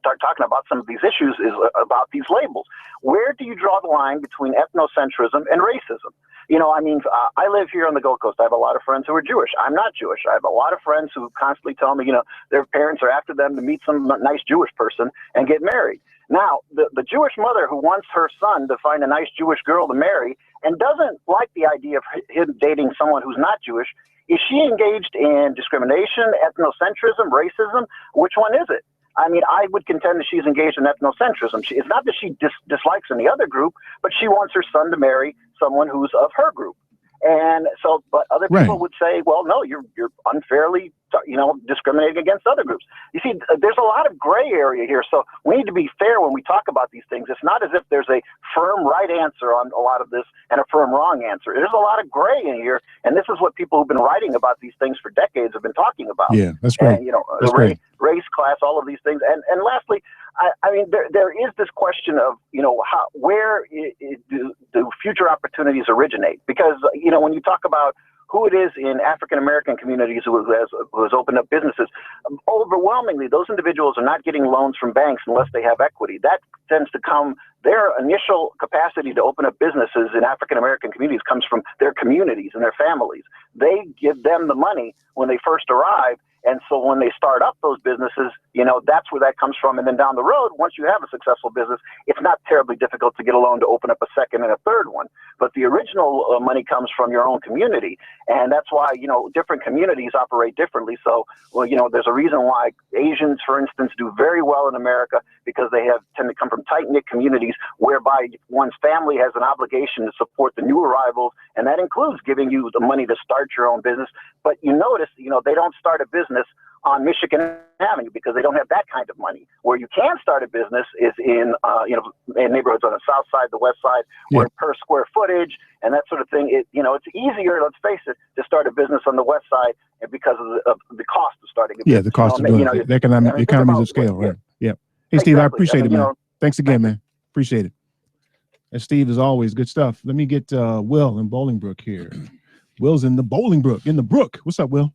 start talking about some of these issues, is about these labels. Where do you draw the line between ethnocentrism and racism? I live here on the Gold Coast. I have a lot of friends who are Jewish. I'm not Jewish. I have a lot of friends who constantly tell me, their parents are after them to meet some nice Jewish person and get married. Now, the Jewish mother who wants her son to find a nice Jewish girl to marry and doesn't like the idea of him dating someone who's not Jewish, is she engaged in discrimination, ethnocentrism, racism? Which one is it? I mean, I would contend that she's engaged in ethnocentrism. It's not that she dislikes any other group, but she wants her son to marry someone who's of her group. And so, but other people would say, well, no, you're unfairly, discriminating against other groups. You see, there's a lot of gray area here. So we need to be fair when we talk about these things. It's not as if there's a firm right answer on a lot of this and a firm wrong answer. There's a lot of gray in here. And this is what people who've been writing about these things for decades have been talking about. Yeah, that's great. And, race, class, all of these things. And lastly, I mean, there is this question of, where do future opportunities originate? Because, when you talk about who it is in African-American communities who has opened up businesses, overwhelmingly, those individuals are not getting loans from banks unless they have equity. That tends to come, their initial capacity to open up businesses in African-American communities comes from their communities and their families. They give them the money when they first arrive. And so when they start up those businesses, that's where that comes from. And then down the road, once you have a successful business, it's not terribly difficult to get a loan to open up a second and a third one. But the original money comes from your own community. And that's why, different communities operate differently. So, there's a reason why Asians, for instance, do very well in America, because they tend to come from tight-knit communities whereby one's family has an obligation to support the new arrivals. And that includes giving you the money to start your own business. But you notice, they don't start a business on Michigan Avenue because they don't have that kind of money. Where you can start a business is in neighborhoods on the south side, the west side, where per square footage and that sort of thing, it's easier, let's face it, to start a business on the west side because of the cost of starting a business. Yeah, the cost of doing it, the economies of scale, right? Yeah. Hey, Steve, I Exactly. appreciate mean, it, man. Thanks again, man. Appreciate it. And Steve, as always, good stuff. Let me get Will in Bolingbrook here. Will's in the Bolingbrook, in the brook. What's up, Will?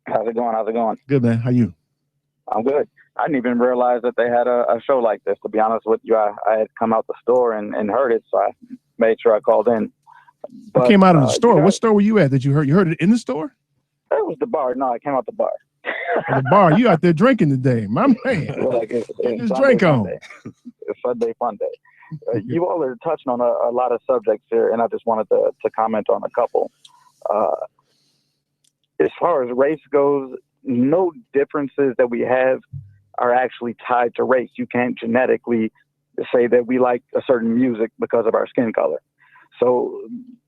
How's it going? How's it going? Good, man. How you? I'm good. I didn't even realize that they had a show like this. To be honest with you, I had come out the store and heard it, so I made sure I called in. You came out of the store. you What store were you at that you heard? You heard it in the store? It was the bar. No, I came out the bar. Or the bar. You out there drinking today, my man. Like it's Just Sunday drink on. fun day. It's Sunday fun day. You all are touching on a lot of subjects here, and I just wanted to comment on a couple. As far as race goes, no differences that we have are actually tied to race. You can't genetically say that we like a certain music because of our skin color. So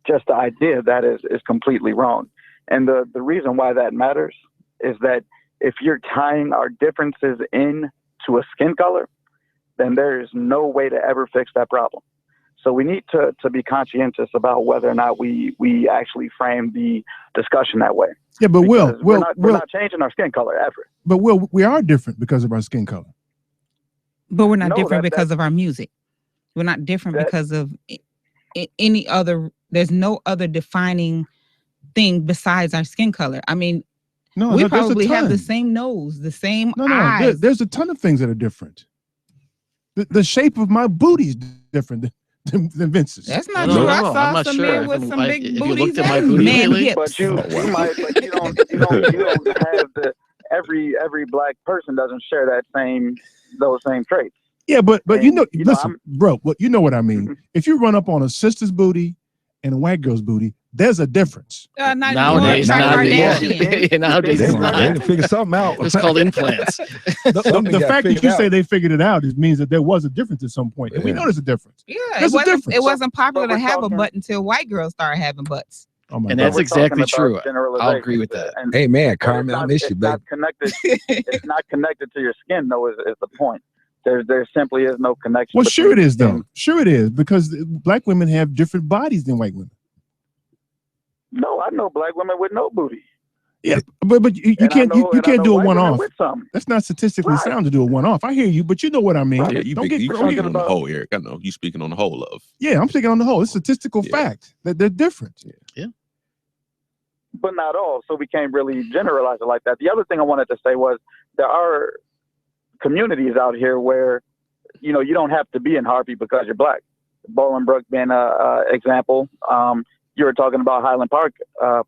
just the idea of that is completely wrong. And the reason why that matters is that if you're tying our differences in to a skin color, then there is no way to ever fix that problem. So we need to be conscientious about whether or not we actually frame the discussion that way. Yeah, but Because we're we're not changing our skin color ever. But Will, we are different because of our skin color. But we're not No, different that- because of our music. We're not different because of any other. There's no other defining thing besides our skin color. I mean, No, we there's a probably have the ton. same nose, the same No, eyes. there's a ton of things that are different. The shape of my booty's different than Vince's. That's not No, true. no, I no, saw I'm not some sure. men with some big If you booties looked at my and booty man lately- hips. But you don't have the every black person doesn't share those same traits. Yeah, but And, you know, you know, listen, bro, you know what I mean. If you run up on a sister's booty and a white girl's booty, there's a difference. Not Nowadays, anymore. nowadays, it's They not. didn't figure something out. It's called implants. The fact that you say they figured it out means that there was a difference at some point, and we know there's a difference. Yeah, There's a it difference. wasn't popular But to we're have a talking- butt until white girls started having butts. Oh my And God. that's We're exactly talking about true. I'll agree with that. And- Hey, man, but Carmen, I miss you, it's not baby. connected. It's not connected to your skin, though. Is the point? There simply is no connection. Well, sure it between is, though. skin. Sure it is, because black women have different bodies than white women. No, I know black women with no booty. Yeah, but you And I can't know- you and I can't know do a white women one-off. with some. That's not statistically Right. sound to do a one-off. I hear you, but you know what I mean. Yeah, you Don't get speaking don't get- on the whole, Eric. I know you speaking on the whole of. Yeah, I'm speaking on the whole. It's statistical fact that they're different. But not all. So we can't really generalize it like that. The other thing I wanted to say was there are communities out here where, you know, you don't have to be in Harvey because you're black. Bolingbrook being a example. You were talking about Highland Park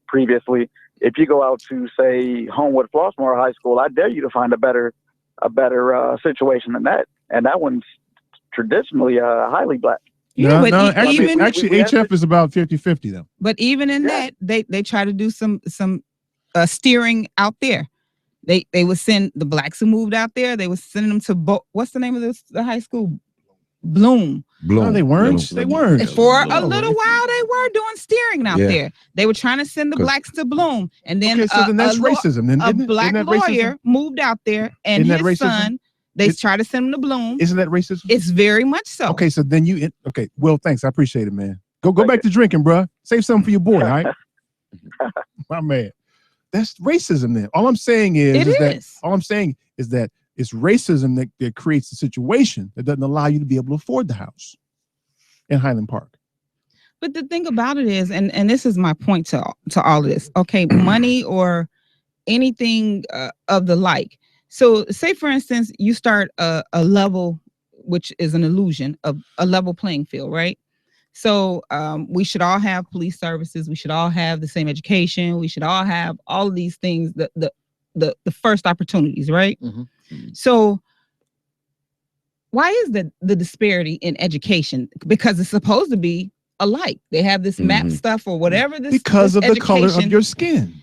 previously. If you go out to, say, Homewood Flossmoor High School, I dare you to find a better situation than that. And that one's traditionally highly black. Yeah, but actually, even HF is about 50-50 though. But even in that, they try to do some steering out there. They would send the blacks who moved out there. They would send them to what's the name of the high school? Bloom. No, they weren't. They weren't. For a little while, they were doing steering out Yeah. there. They were trying to send the 'Cause- blacks to Bloom, and then Okay, so then that's racism, then, a isn't it? black Isn't that racism? lawyer moved out there, and Isn't that his racism? son. They tried to send him to Bloom. Isn't that racism? It's very much so. Okay, so then okay. Well, thanks. I appreciate it, man. Go back to drinking, bruh. Save something for your boy, all right? My man. That's racism then. All I'm saying is that it's racism that creates a situation that doesn't allow you to be able to afford the house in Highland Park. But the thing about it is, and this is my point to all of this. Okay, money or anything of the like. So, say for instance, you start a level, which is an illusion of a level playing field, right? So we should all have police services. We should all have the same education. We should all have all of these things. The first opportunities, right? So why is the disparity in education? Because it's supposed to be alike. They have this map stuff or whatever. Because this of the color of education- your skin.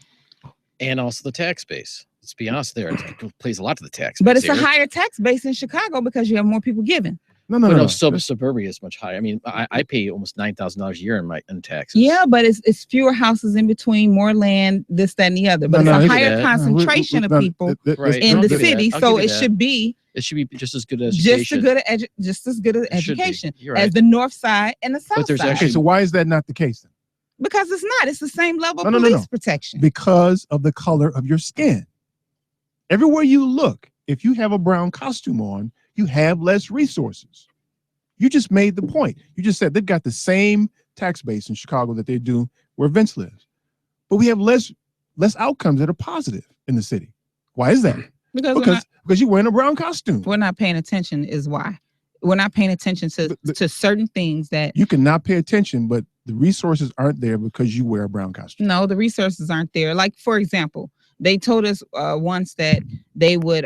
And also the tax base. Let's be honest, there it plays a lot to the tax. But base, it's a Eric. higher tax base in Chicago because you have more people giving. No. Suburbia is much higher. I mean, I pay almost $9,000 a year in taxes. Yeah, but it's fewer houses in between, more land, this, that, and the other. But No, it's no, a I higher get that. concentration of people Right. in I'll the give you that. city. I'll So give you it that. should be It should be just as good as just education. just as good as It should be. education You're as right. the north side and the south there's side. Okay, so why is that not the case then? Because it's not. It's the same level of No. police protection. Because of the color of your skin. Everywhere you look, if you have a brown costume on, you have less resources. You just made the point. You just said they've got the same tax base in Chicago that they do where Vince lives, but we have less outcomes that are positive in the city. Why is that? Because you're wearing a brown costume. We're not paying attention is why. We're not paying attention to certain things that you cannot pay attention, but the resources aren't there because you wear a brown costume. No, the resources aren't there. Like, for example, they told us once that they would,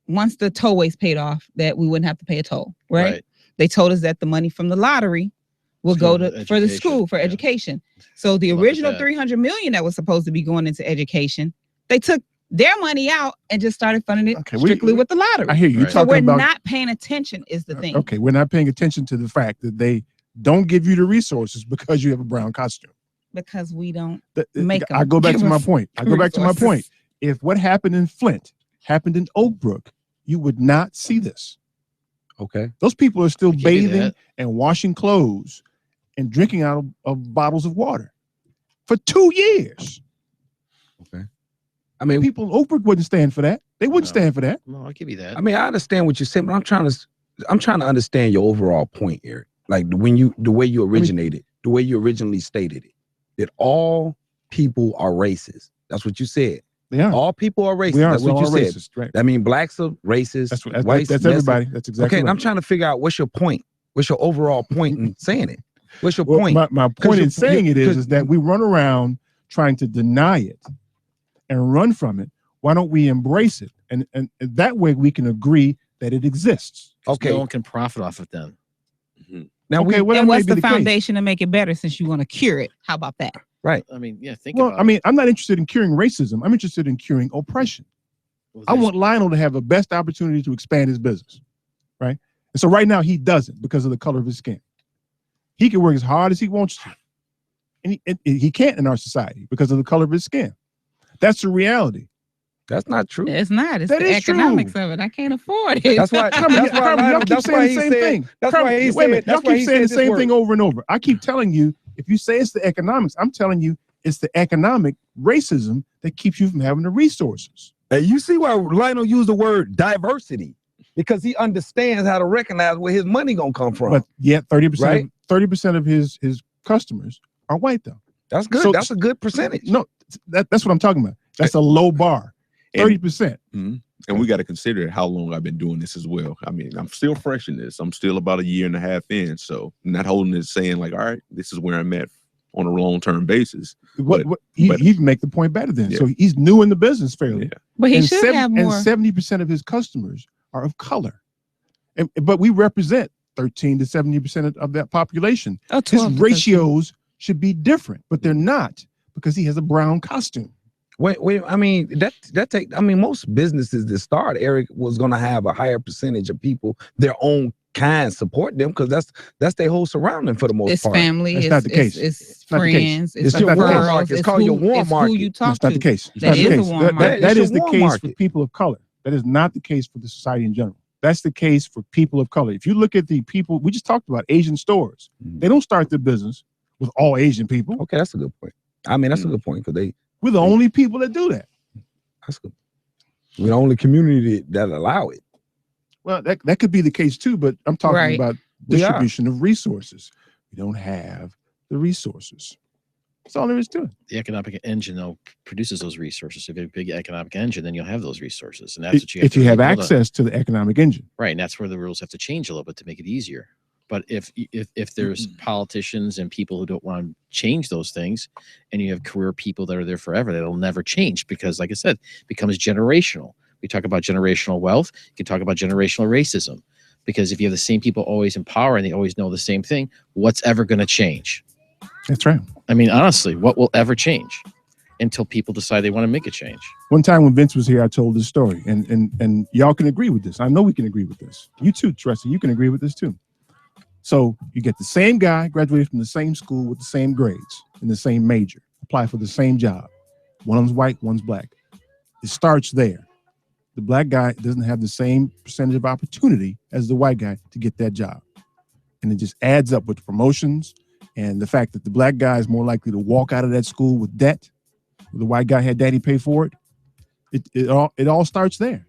once the tollways paid off, that we wouldn't have to pay a toll, right? They told us that the money from the lottery will go to for the school for education. So the original $300 million that was supposed to be going into education, they took their money out and just started funding it strictly with the lottery. I hear you. So we're talking about, not paying attention is the thing. Okay, we're not paying attention to the fact that they don't give you the resources because you have a brown costume. Because we don't make them. I go back to my point. If what happened in Flint happened in Oak Brook, you would not see this. Okay. Those people are still bathing and washing clothes and drinking out of bottles of water for 2 years. Okay. I mean, people in Oak Brook wouldn't stand for that. They wouldn't stand for that. No, I'll give you that. I mean, I understand what you're saying, but I'm trying to understand your overall point, Eric. Like the way you originated, the way you originally stated it, that all people are racist. That's what you said. Yeah. All people are racist. That's what you said. Racist, right. I mean, blacks are racist. That's everybody. That's exactly okay. And right. I'm trying to figure out what's your point. What's your overall point in saying it? What's your point? My point in saying it is that we run around trying to deny it and run from it. Why don't we embrace it? And that way we can agree that it exists. Okay. No one can profit off it then. Now, and what's the foundation to make it better since you want to cure it? How about that? Right. I mean, yeah, I'm not interested in curing racism. I'm interested in curing oppression. I want Lionel to have the best opportunity to expand his business, right? And so right now he doesn't because of the color of his skin. He can work as hard as he wants to. And he can't in our society because of the color of his skin. That's the reality. That's not true. It's not. It's That the is economics true. of it. I can't afford it. That's why. Y'all keep saying the same thing. Y'all keep saying the same thing over and over. I keep telling you, if you say it's the economics, I'm telling you it's the economic racism that keeps you from having the resources. Hey, you see why Lionel used the word diversity? Because he understands how to recognize where his money gonna come from. But yet 30%, Right? 30% of his customers are white though. That's good. So- That's a good percentage. No, that's what I'm talking about. That's a low bar. 30%. And we got to consider how long I've been doing this as well. I mean, I'm still fresh in this. I'm still about a year and a half in. So I'm not holding it saying like, all right, this is where I'm at on a long-term basis. He can make the point better then. Yeah. So he's new in the business fairly. But he And should have more. And 70% of his customers are of color. But we represent 13 to 70% of that population. Oh, His 12 to 13. ratios should be different, but they're not because he has a brown costume. Wait. I mean, most businesses that start, Eric, was gonna have a higher percentage of people, their own kind, support them because that's their whole surrounding for the most It's part. family. That's It's not the case. It's Not the case. friends. It's It's not the case. referrals. It's called your warm It's market. who you talk That's not to. the case. It's That not the is a case. warm That market. is It's the a warm case market. for people of color. That is not the case for the society in general. That's the case for people of color. If you look at the people, we just talked about Asian stores. They don't start their business with all Asian people. Okay, that's a good point. I mean, that's a good point because We're the only people that do that. that's good. We're the only community that allow it. Well, that could be the case too, but I'm talking Right. about We are. distribution of resources. We don't have the resources. That's all there is to it. The economic engine, though, produces those resources. If you have a big economic engine, then you'll have those resosources. And that's what you have If to you have really build on. access to the economic engine. Right, and that's where the rules have to change a little bit to make it easier. But if there's politicians and people who don't want to change those things, and you have career people that are there forever, that'll never change because, like I said, it becomes generational. We talk about generational wealth. You can talk about generational racism because if you have the same people always in power and they always know the same thing, what's ever going to change? That's right. I mean, honestly, what will ever change until people decide they want to make a change? One time when Vince was here, I told this story, and y'all can agree with this. I know we can agree with this. You too, Tressa, you can agree with this too. So you get the same guy, graduated from the same school with the same grades in the same major, apply for the same job. One of them's white, one's black. It starts there. The black guy doesn't have the same percentage of opportunity as the white guy to get that job. And it just adds up with promotions and the fact that the black guy is more likely to walk out of that school with debt. The white guy had daddy pay for it. It all starts there.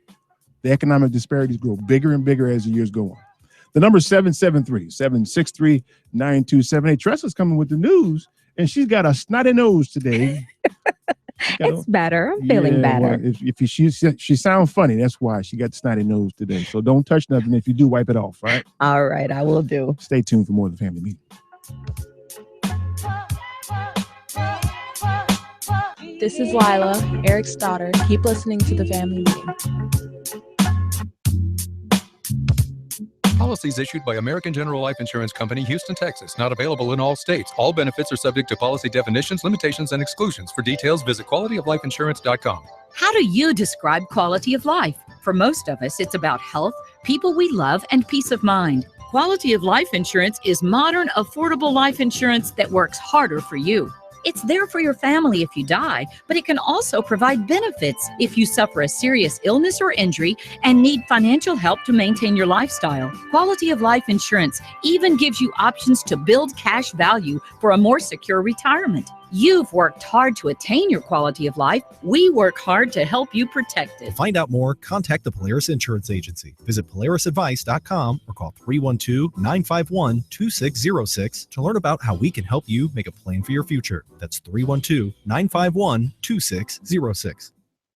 The economic disparities grow bigger and bigger as the years go on. The number is 773-763-9278. Tressa's coming with the news, and she's got a snotty nose today. It's better. I'm feeling better. Well, if she sounds funny, that's why she got the snotty nose today. So don't touch nothing. If you do, wipe it off, right? All right, I will do. Stay tuned for more of the Family Meeting. This is Lila, Eric's daughter. Keep listening to the Family Meeting. Policies issued by American General Life Insurance Company, Houston, Texas. Not available in all states. All benefits are subject to policy definitions, limitations, and exclusions. For details, visit qualityoflifeinsurance.com. How do you describe quality of life? For most of us, it's about health, people we love, and peace of mind. Quality of life insurance is modern, affordable life insurance that works harder for you. It's there for your family if you die, but it can also provide benefits if you suffer a serious illness or injury and need financial help to maintain your lifestyle. Quality of life insurance even gives you options to build cash value for a more secure retirement. You've worked hard to attain your quality of life. We work hard to help you protect it. To find out more, contact the Polaris Insurance Agency. Visit polarisadvice.com or call 312-951-2606 to learn about how we can help you make a plan for your future. That's 312-951-2606.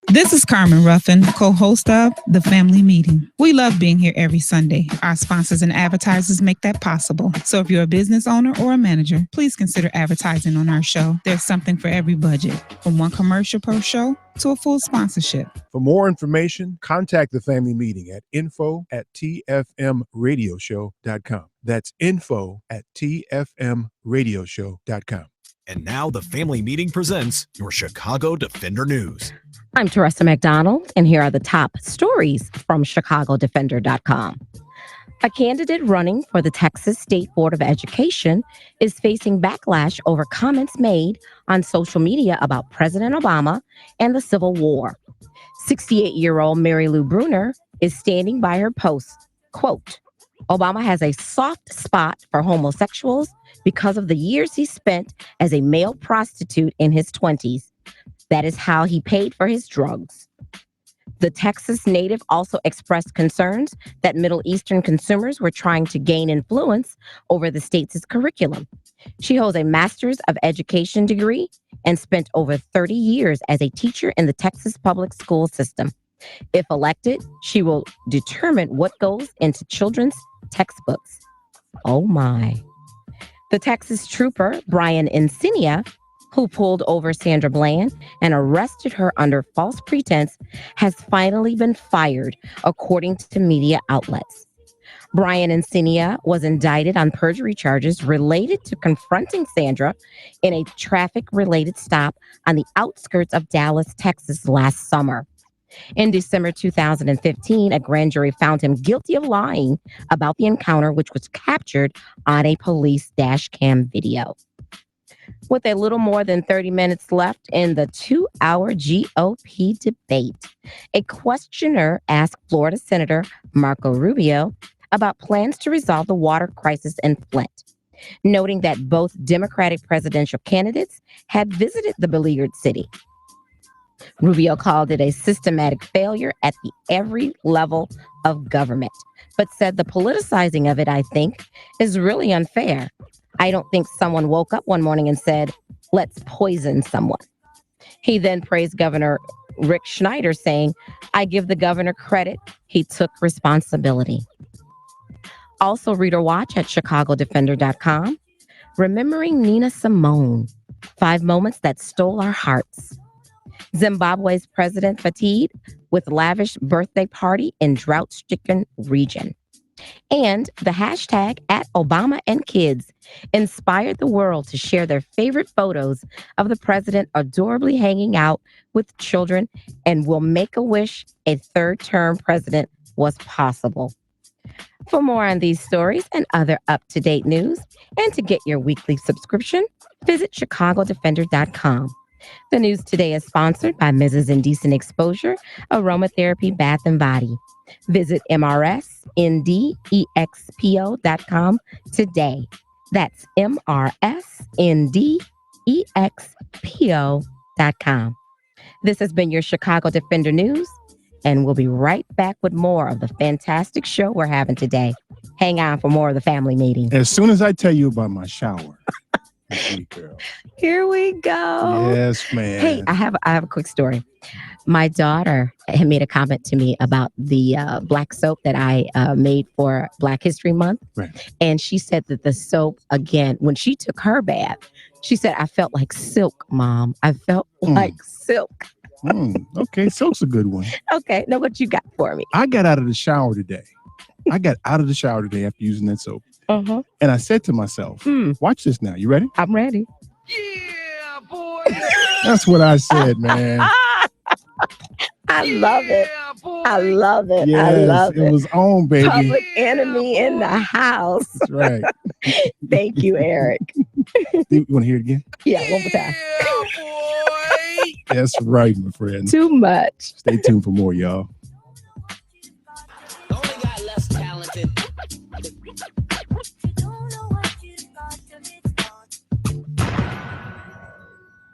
This is Carmen Ruffin, co-host of The Family Meeting. We love being here every Sunday. Our sponsors and advertisers make that possible. So if you're a business owner or a manager, please consider advertising on our show. There's something for every budget, from one commercial per show to a full sponsorship. For more information, contact the Family Meeting at info@tfmradioshow.com. That's info@tfmradioshow.com. And now the Family Meeting presents your Chicago Defender News. I'm Teresa McDonald, and here are the top stories from ChicagoDefender.com. A candidate running for the Texas State Board of Education is facing backlash over comments made on social media about President Obama and the Civil War. 68-year-old Mary Lou Bruner is standing by her post, quote, Obama has a soft spot for homosexuals because of the years he spent as a male prostitute in his 20s. That is how he paid for his drugs. The Texas native also expressed concerns that Middle Eastern consumers were trying to gain influence over the state's curriculum. She holds a Master's of Education degree and spent over 30 years as a teacher in the Texas public school system. If elected, she will determine what goes into children's textbooks. Oh my. The Texas trooper, Brian Encinia, who pulled over Sandra Bland and arrested her under false pretense, has finally been fired, according to media outlets. Brian Encinia was indicted on perjury charges related to confronting Sandra in a traffic-related stop on the outskirts of Dallas, Texas last summer. In December 2015, a grand jury found him guilty of lying about the encounter, which was captured on a police dash cam video. With a little more than 30 minutes left in the 2-hour GOP debate, a questioner asked Florida Senator Marco Rubio about plans to resolve the water crisis in Flint, noting that both Democratic presidential candidates had visited the beleaguered city. Rubio called it a systematic failure at every level of government, but said the politicizing of it, I think, is really unfair. I don't think someone woke up one morning and said, let's poison someone. He then praised Governor Rick Schneider, saying, I give the governor credit. He took responsibility. Also, read or watch at ChicagoDefender.com. Remembering Nina Simone, 5 moments that stole our hearts. Zimbabwe's president fatigued with lavish birthday party in drought-stricken region. And the hashtag @ObamaAndKids inspired the world to share their favorite photos of the president adorably hanging out with children and will make a wish a third-term president was possible. For more on these stories and other up-to-date news, and to get your weekly subscription, visit ChicagoDefender.com. The news today is sponsored by Mrs. Indecent Exposure Aromatherapy Bath and Body. Visit MRSNDEXPO.com today. That's MRSNDEXPO.com. This has been your Chicago Defender News, and we'll be right back with more of the fantastic show we're having today. Hang on for more of the family meeting. As soon as I tell you about my shower. Girl. Here we go. Yes, man. Hey, I have a quick story. My daughter had made a comment to me about the black soap that I made for Black History Month. Right. And she said that the soap, again, when she took her bath, she said, I felt like silk, Mom. I felt like silk. Okay, silk's a good one. Okay, now what you got for me? I got out of the shower today. After using that soap. Uh-huh. And I said to myself, watch this now. You ready? I'm ready. Yeah, boy. That's what I said, man. I love it. I love it. Yes, I love it. It was on, baby. Public Enemy in the house. That's right. Thank you, Eric. You want to hear it again? Yeah, one more time. That's right, my friend. Too much. Stay tuned for more, y'all.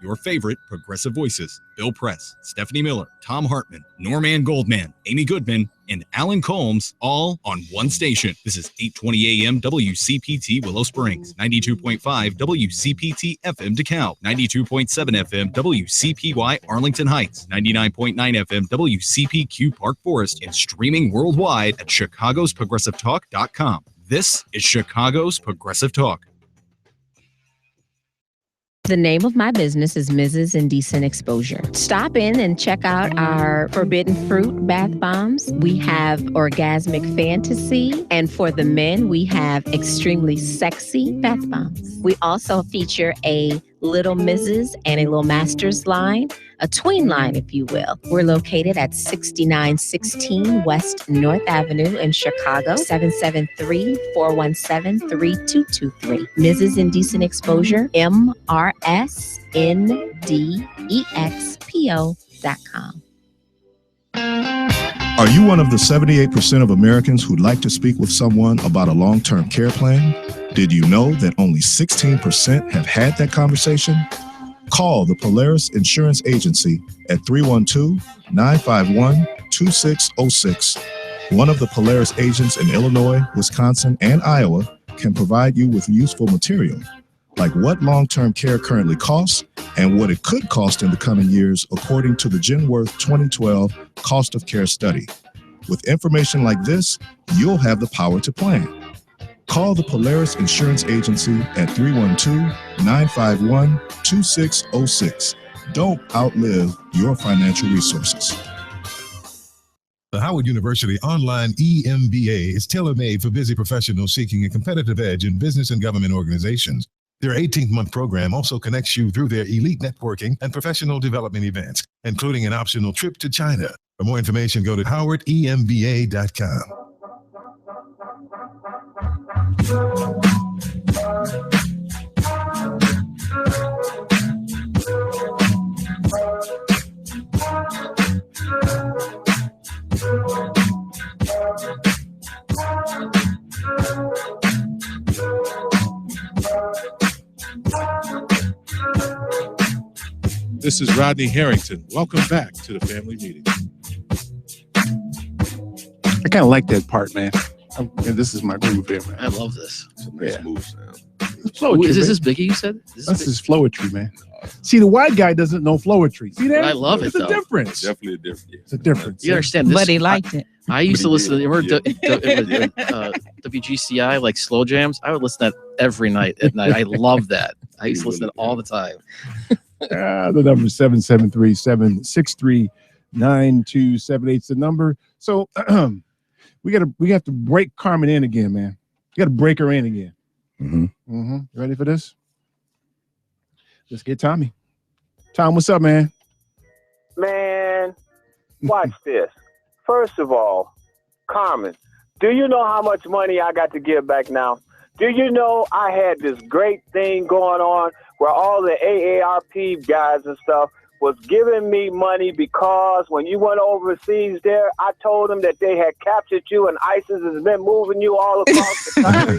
Your favorite progressive voices: Bill Press, Stephanie Miller, Tom Hartman, Norman Goldman, Amy Goodman, and Alan Combs, all on one station. This is 820 AM WCPT Willow Springs, 92.5 WCPT FM DeKalb, 92.7 FM WCPY Arlington Heights, 99.9 FM WCPQ Park Forest, and streaming worldwide at chicagosprogressivetalk.com. This is Chicago's Progressive Talk. The name of my business is Mrs. Indecent Exposure. Stop in and check out our Forbidden Fruit bath bombs. We have Orgasmic Fantasy. And for the men, we have Extremely Sexy bath bombs. We also feature a Little Mrs. and a Little Masters line, a tween line, if you will. We're located at 6916 West North Avenue in Chicago, 773-417-3223. Mrs. Indecent Exposure, MRSNDEXPO.com. Are you one of the 78% of Americans who'd like to speak with someone about a long-term care plan? Did you know that only 16% have had that conversation? Call the Polaris Insurance Agency at 312-951-2606. One of the Polaris agents in Illinois, Wisconsin, and Iowa can provide you with useful material, like what long-term care currently costs and what it could cost in the coming years, according to the Genworth 2012 Cost of Care Study. With information like this, you'll have the power to plan. Call the Polaris Insurance Agency at 312-951-2606. Don't outlive your financial resources. The Howard University online EMBA is tailor-made for busy professionals seeking a competitive edge in business and government organizations. Their 18-month program also connects you through their elite networking and professional development events, including an optional trip to China. For more information, go to howardemba.com. This is Rodney Harrington. Welcome back to the family meeting. I kind of like that part, man. And this is my groove here, man. I love this. It's a nice move sound. Flowetry, Is this man. Biggie you said? This is flowetry, man. See, the white guy doesn't know flowetry. See that? I love it, It's a though. difference. Definitely a difference. It's a difference. You understand this? But he liked it. I used to But he listen to did. remember WGCI, like slow jams. I would listen to that every night at night. I love that. I used to listen to it all the time. The number is 773-763-9278 is the number. So we have to break Carmen in again, man. We got to break her in again. You ready for this? Let's get Tommy. Tom, what's up, man? Man, watch this. First of all, Carmen, do you know how much money I got to give back now? Do you know I had this great thing going on where all the AARP guys and stuff was giving me money because when you went overseas there, I told them that they had captured you and ISIS has been moving you all across the country.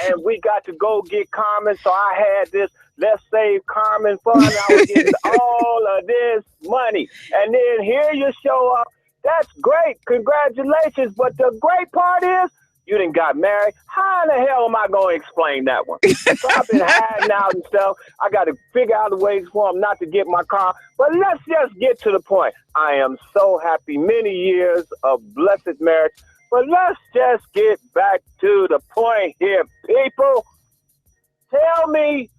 And we got to go get Carmen. So I had this Let's Save Carmen fund. I was getting all of this money. And then here you show up That's great. Congratulations. But the great part is you done got married. How in the hell am I going to explain that one? So I've been hiding out and stuff. I got to figure out a ways for him not to get my car. But let's just get to the point. I am so happy. Many years of blessed marriage. But let's just get back to the point here, people. Tell me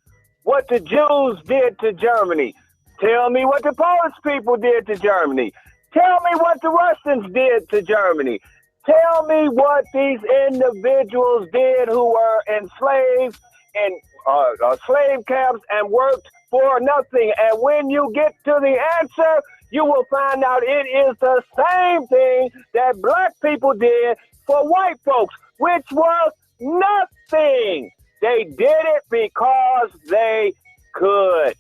what the Jews did to Germany. Tell me what the Polish people did to Germany. Tell me what the Russians did to Germany. Tell me what these individuals did who were enslaved in slave camps and worked for nothing. And when you get to the answer, you will find out it is the same thing that black people did for white folks, which was nothing. They did it because they could.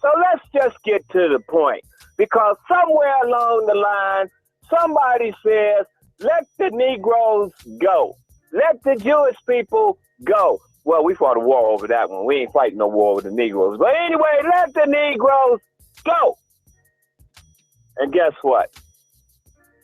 So let's just get to the point. Because somewhere along the line, somebody says, let the Negroes go. Let the Jewish people go. Well, we fought a war over that one. We ain't fighting no war with the Negroes. But anyway, let the Negroes go. And guess what?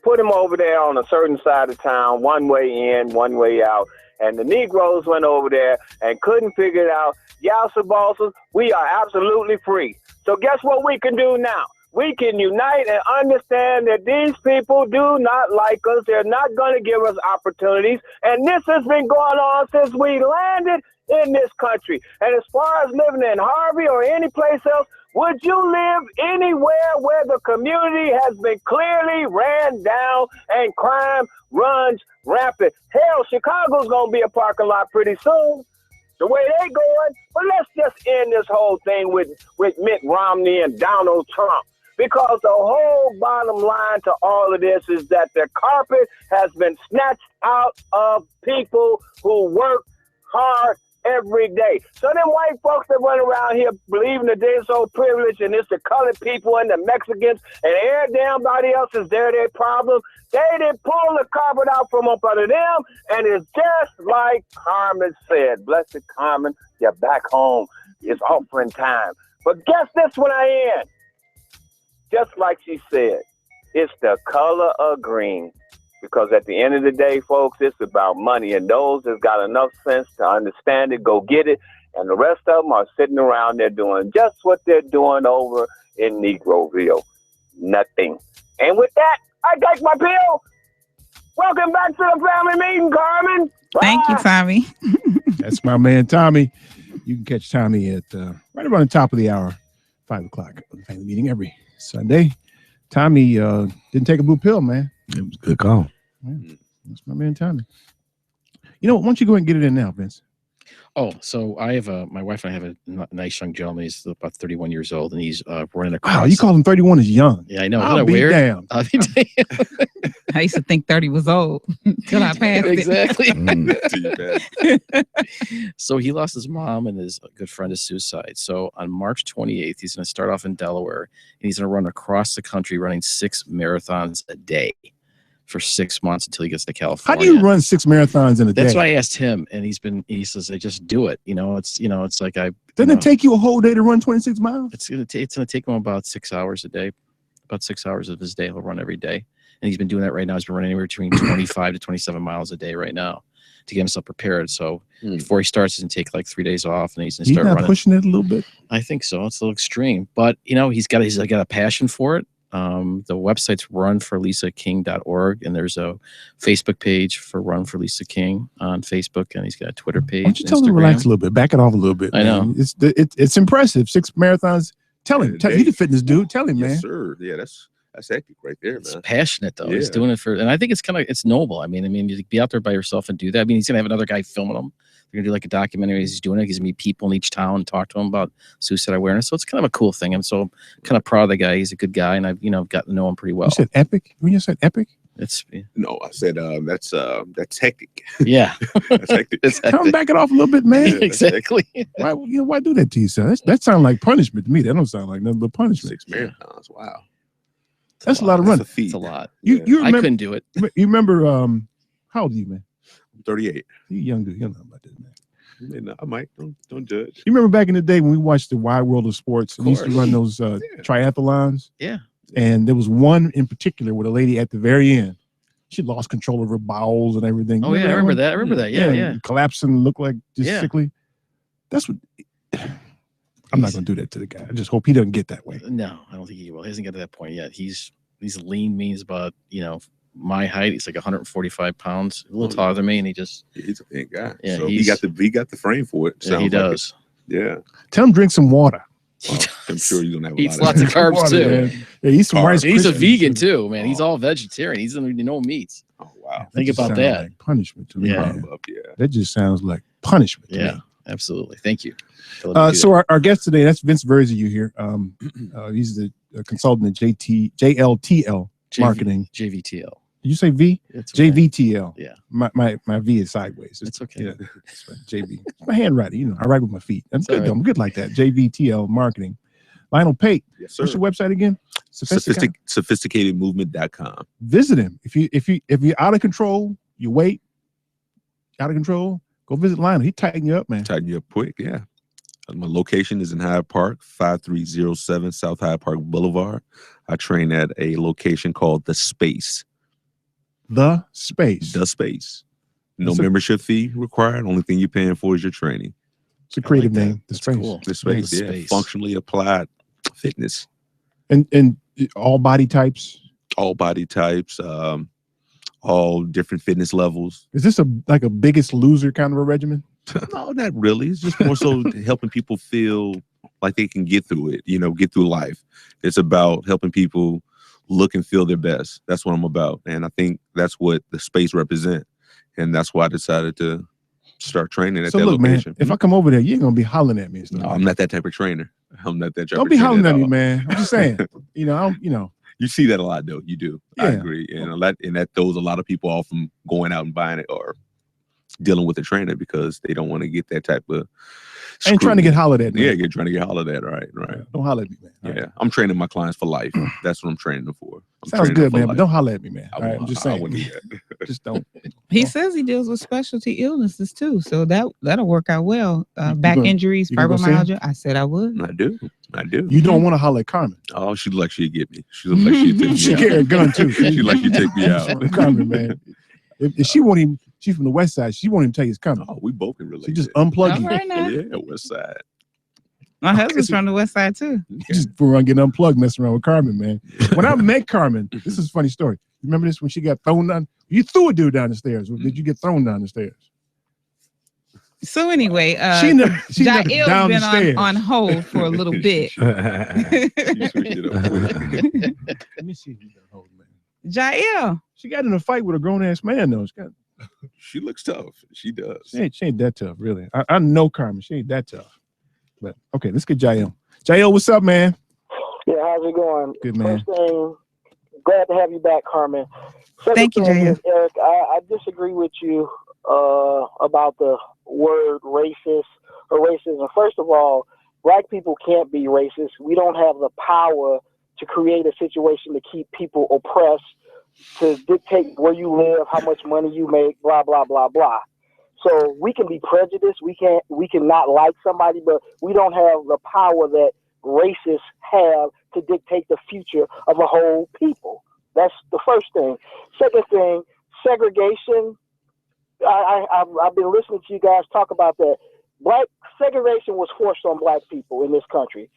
Put them over there on a certain side of town, one way in, one way out. And the Negroes went over there and couldn't figure it out. Yowza bosses, we are absolutely free. So guess what we can do now? We can unite and understand that these people do not like us. They're not going to give us opportunities. And this has been going on since we landed in this country. And as far as living in Harvey or any place else, would you live anywhere where the community has been clearly ran down and crime runs rampant? Hell, Chicago's going to be a parking lot pretty soon. The way they going. But let's just end this whole thing with Mitt Romney and Donald Trump. Because the whole bottom line to all of this is that the carpet has been snatched out of people who work hard every day. So them white folks that run around here believing that they're so privileged and it's the colored people and the Mexicans and everybody else is their problem. They didn't pull the carpet out from up under them, and it's just like Carmen said. Blessed Carmen, you're back home. It's offering time. But guess this when I end. Just like she said, it's the color of green. Because at the end of the day, folks, it's about money. And those that's got enough sense to understand it, go get it. And the rest of them are sitting around there doing just what they're doing over in Negroville. Nothing. And with that, I take my pill. Welcome back to the family meeting, Carmen. Bye. Thank you, Tommy. That's my man, Tommy. You can catch Tommy at right around the top of the hour, 5 o'clock, on the family meeting every Sunday. Tommy didn't take a blue pill, man. It was a good call. Yeah, that's my man, Tommy. You know, why don't you go ahead and get it in now, Vince? Oh, so I have my wife and I have a nice young gentleman. He's about 31 years old, and he's running across. Wow, you call him 31 is young. Yeah, I know. I'll Isn't that be weird? damned. I'll be damned. I used to think 30 was old till I passed Exactly. It. So he lost his mom and his good friend to suicide. So on March 28th, he's going to start off in Delaware, and he's going to run across the country running 6 marathons a day for 6 months until he gets to How California. do you run 6 marathons in a day? That's why I asked him, and he says, I just do it. It's like Doesn't it take you a whole day to run 26 miles? It's gonna take him about 6 hours a day. About 6 hours of his day he'll run every day. And he's been doing that right now. He's been running anywhere between 25 to 27 miles a day right now to get himself prepared. So before he starts, he's gonna take like 3 days off, and he's gonna start running. Pushing it a little bit. I think so. It's a little extreme, but he's got a passion for it. The website's runforlisaking.org, and there's a Facebook page for Run for Lisa King on Facebook, and he's got a Twitter page. Why don't you tell him to relax a little bit, back it off a little bit. I know. Man. It's impressive. 6 marathons. Tell him. He's a fitness dude. Tell him, man. Yes, sir. Yeah, that's epic right there, man. It's passionate though. Yeah. He's doing it and I think it's noble. I mean, you be out there by yourself and do that. I mean, he's gonna have another guy filming him. They're gonna do like a documentary as he's doing it. He's gonna meet people in each town and talk to him about suicide awareness. So it's kind of a cool thing. I'm so kind of proud of the guy. He's a good guy, and I've gotten to know him pretty well. You said epic? When you said epic? No, I said that's hectic. Yeah. That's hectic. Tell him back it off a little bit, man. Exactly. Why do that to you, son? That sounds like punishment to me. That don't sound like nothing but punishment. 6 marathons. Wow. That's a lot of running. It's a lot. You remember, I couldn't do it. You remember how old are you, man? I'm 38. You young dude. You don't know about this, man. No, I might. Don't judge. You remember back in the day when we watched the Wide World of Sports and we used to run those triathlons? Yeah. And there was one in particular with a lady at the very end. She lost control of her bowels and everything. Oh, yeah, I remember that. I remember that. Yeah. Collapsing, looked like just Yeah. sickly. That's what. I'm not going to do that to the guy. I just hope he doesn't get that way. No, I don't think he will. He hasn't got to that point yet. He's lean means about, my height. He's like 145 pounds, a little taller than me, and he's a big guy. Yeah, so he got the frame for it. Yeah, he sounds like it. does. Yeah. Tell him drink some water. I'm sure you're gonna have He eats lots of carbs Water, too. man. Yeah, eat some Rice He's a Krispies, vegan too, man. He's all vegetarian. He's no meats. Oh wow. Think just about sounds that. like punishment to me. Yeah. man. That just sounds like punishment. To Yeah, me. absolutely. Thank you. for letting me do So that. our guest today, that's Vince Verzi, you here. He's the consultant at JLTL Marketing. JVTL. Did you say V? It's okay. JVTL. Yeah. My V is sideways. It's okay. Yeah, it's right, JV. It's my handwriting. I write with my feet. I'm It's good. all right. Though. I'm good like that. JVTL Marketing. Lionel Pate. Yes, What's sir. your website again? Sophisticatedmovement.com. Visit him. If you're out of control, you wait. Out of control, go visit Lionel. He tighten you up, man. Tighten you up quick, yeah. My location is in Hyde Park, 5307 South Hyde Park Boulevard. I train at a location called The Space. The Space. The Space. No That's a- membership fee required. Only thing you're paying for is your training. It's a creative name. The Space. cool. The Space, The yeah. Space. Functionally applied fitness. And all body types. All body types, all different fitness levels. Is this like a Biggest Loser kind of a regimen? No, not really. It's just more so helping people feel like they can get through it, get through life. It's about helping people look and feel their best. That's what I'm about. And I think that's what The Space represent. And that's why I decided to start training at So that look, location. man, if I come over there, you ain't gonna be hollering at me and stuff. No, I'm not that type of trainer. I'm not that type Don't of be trainer hollering at me, all. man. I'm just saying. You see that a lot, though. You do. I Yeah. agree, and that throws a lot of people off from going out and buying it or dealing with a trainer because they don't want to get that type of. I ain't trying to get scrutiny. hollered at, man. Yeah, trying to get hollered at. Right. Don't holler at me, man. Yeah, I'm training my clients for life. That's what I'm training them for. I'm Sounds training good, them for man. But life. don't holler at me, man. I All right, won't- I'm just I saying. wouldn't do that. Just don't. He says he deals with specialty illnesses too, so that'll work out well. Back gonna- injuries, you gonna go see him? fibromyalgia. I said I would. I do. You don't want to holler at Carmen. Oh, she look like she'd get me. She look like she'd take me She out. carry a gun too. She like she'd take me out. Carmen, man. If she won't even, she's from the West Side. She won't even tell you it's coming. Oh, we both can relate. She just unplug All you. right now. Yeah, West Side. My husband's from the West Side too. Just for around getting unplugged, messing around with Carmen, man. When I met Carmen, this is a funny story. Remember this when she got thrown down? You threw a dude down the stairs. Or did you get thrown down the stairs? So anyway, She never Jael's down the been stairs. on hold for a little bit. Let me see if you got hold, man. Jael, She got in a fight with a grown ass man though. She looks tough. She does. She ain't that tough, really. I know Carmen. She ain't that tough. But okay, let's get Jael. Jael, what's up, man? Yeah, how's it going? Good, man. First thing, glad to have you back, Carmen. Second Thank you, thing Jael. is, Eric, I disagree with you about the word racist or racism. First of all, black people can't be racist. We don't have the power to create a situation to keep people oppressed, to dictate where you live, how much money you make, blah, blah, blah, blah. So we can be prejudiced. We can not like somebody, but we don't have the power that racists have to dictate the future of a whole people. That's the first thing. Second thing, segregation. I've been listening to you guys talk about that. Black segregation was forced on black people in this country,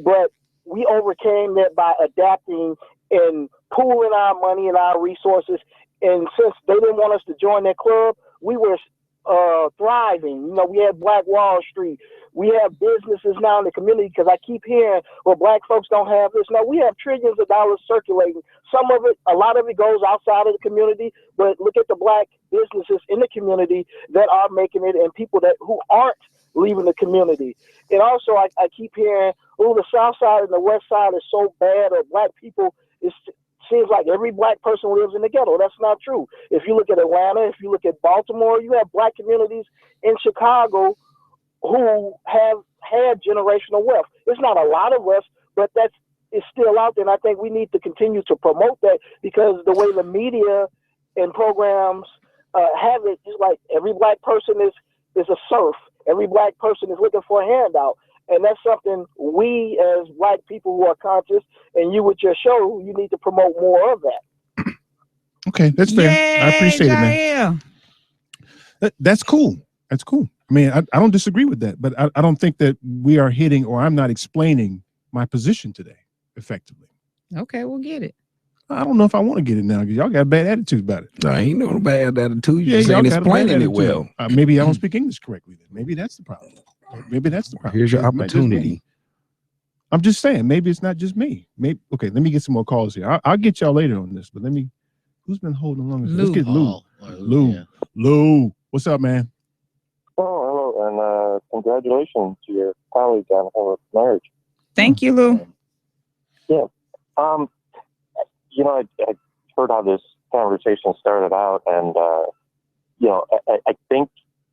but we overcame that by adapting and pooling our money and our resources. And since they didn't want us to join their club, we were thriving. We had Black Wall Street. We have businesses now in the community, because I keep hearing, well, black folks don't have this. No, we have trillions of dollars circulating. Some of it, a lot of it goes outside of the community, but look at the black businesses in the community that are making it, and people who aren't leaving the community. And also, I keep hearing, oh, the South Side and the West Side is so bad, or black people, it seems like every black person lives in the ghetto. That's not true. If you look at Atlanta, if you look at Baltimore, you have black communities in Chicago who have had generational wealth. It's not a lot of us, but it's still out there. And I think we need to continue to promote that, because the way the media and programs have it, it's like every black person is a serf. Every black person is looking for a handout. And that's something we as Black people who are conscious, and you with your show, you need to promote more of that. Okay, that's fair. I appreciate it, man. That's cool. That's cool. I mean, I don't disagree with that, but I don't think that we are hitting, or I'm not explaining my position today effectively. Okay, we'll get it. I don't know if I want to get it now because y'all got a bad attitude about it. No, ain't no bad attitude. You just y'all ain't got a bad explaining it attitude. well. Maybe I don't speak English correctly. Then maybe that's the problem. Maybe that's the problem. Here's your It might just be me. opportunity. I'm just saying, maybe it's not just me. Maybe okay. Let me get some more calls here. I'll get y'all later on this, but let me. Who's been holding long? Let's get Lou. Lou, what's up, man? Oh, hello, and congratulations to your colleague on her marriage. Thank you, Lou. Yeah. You know, I heard how this conversation started out, and you know, I think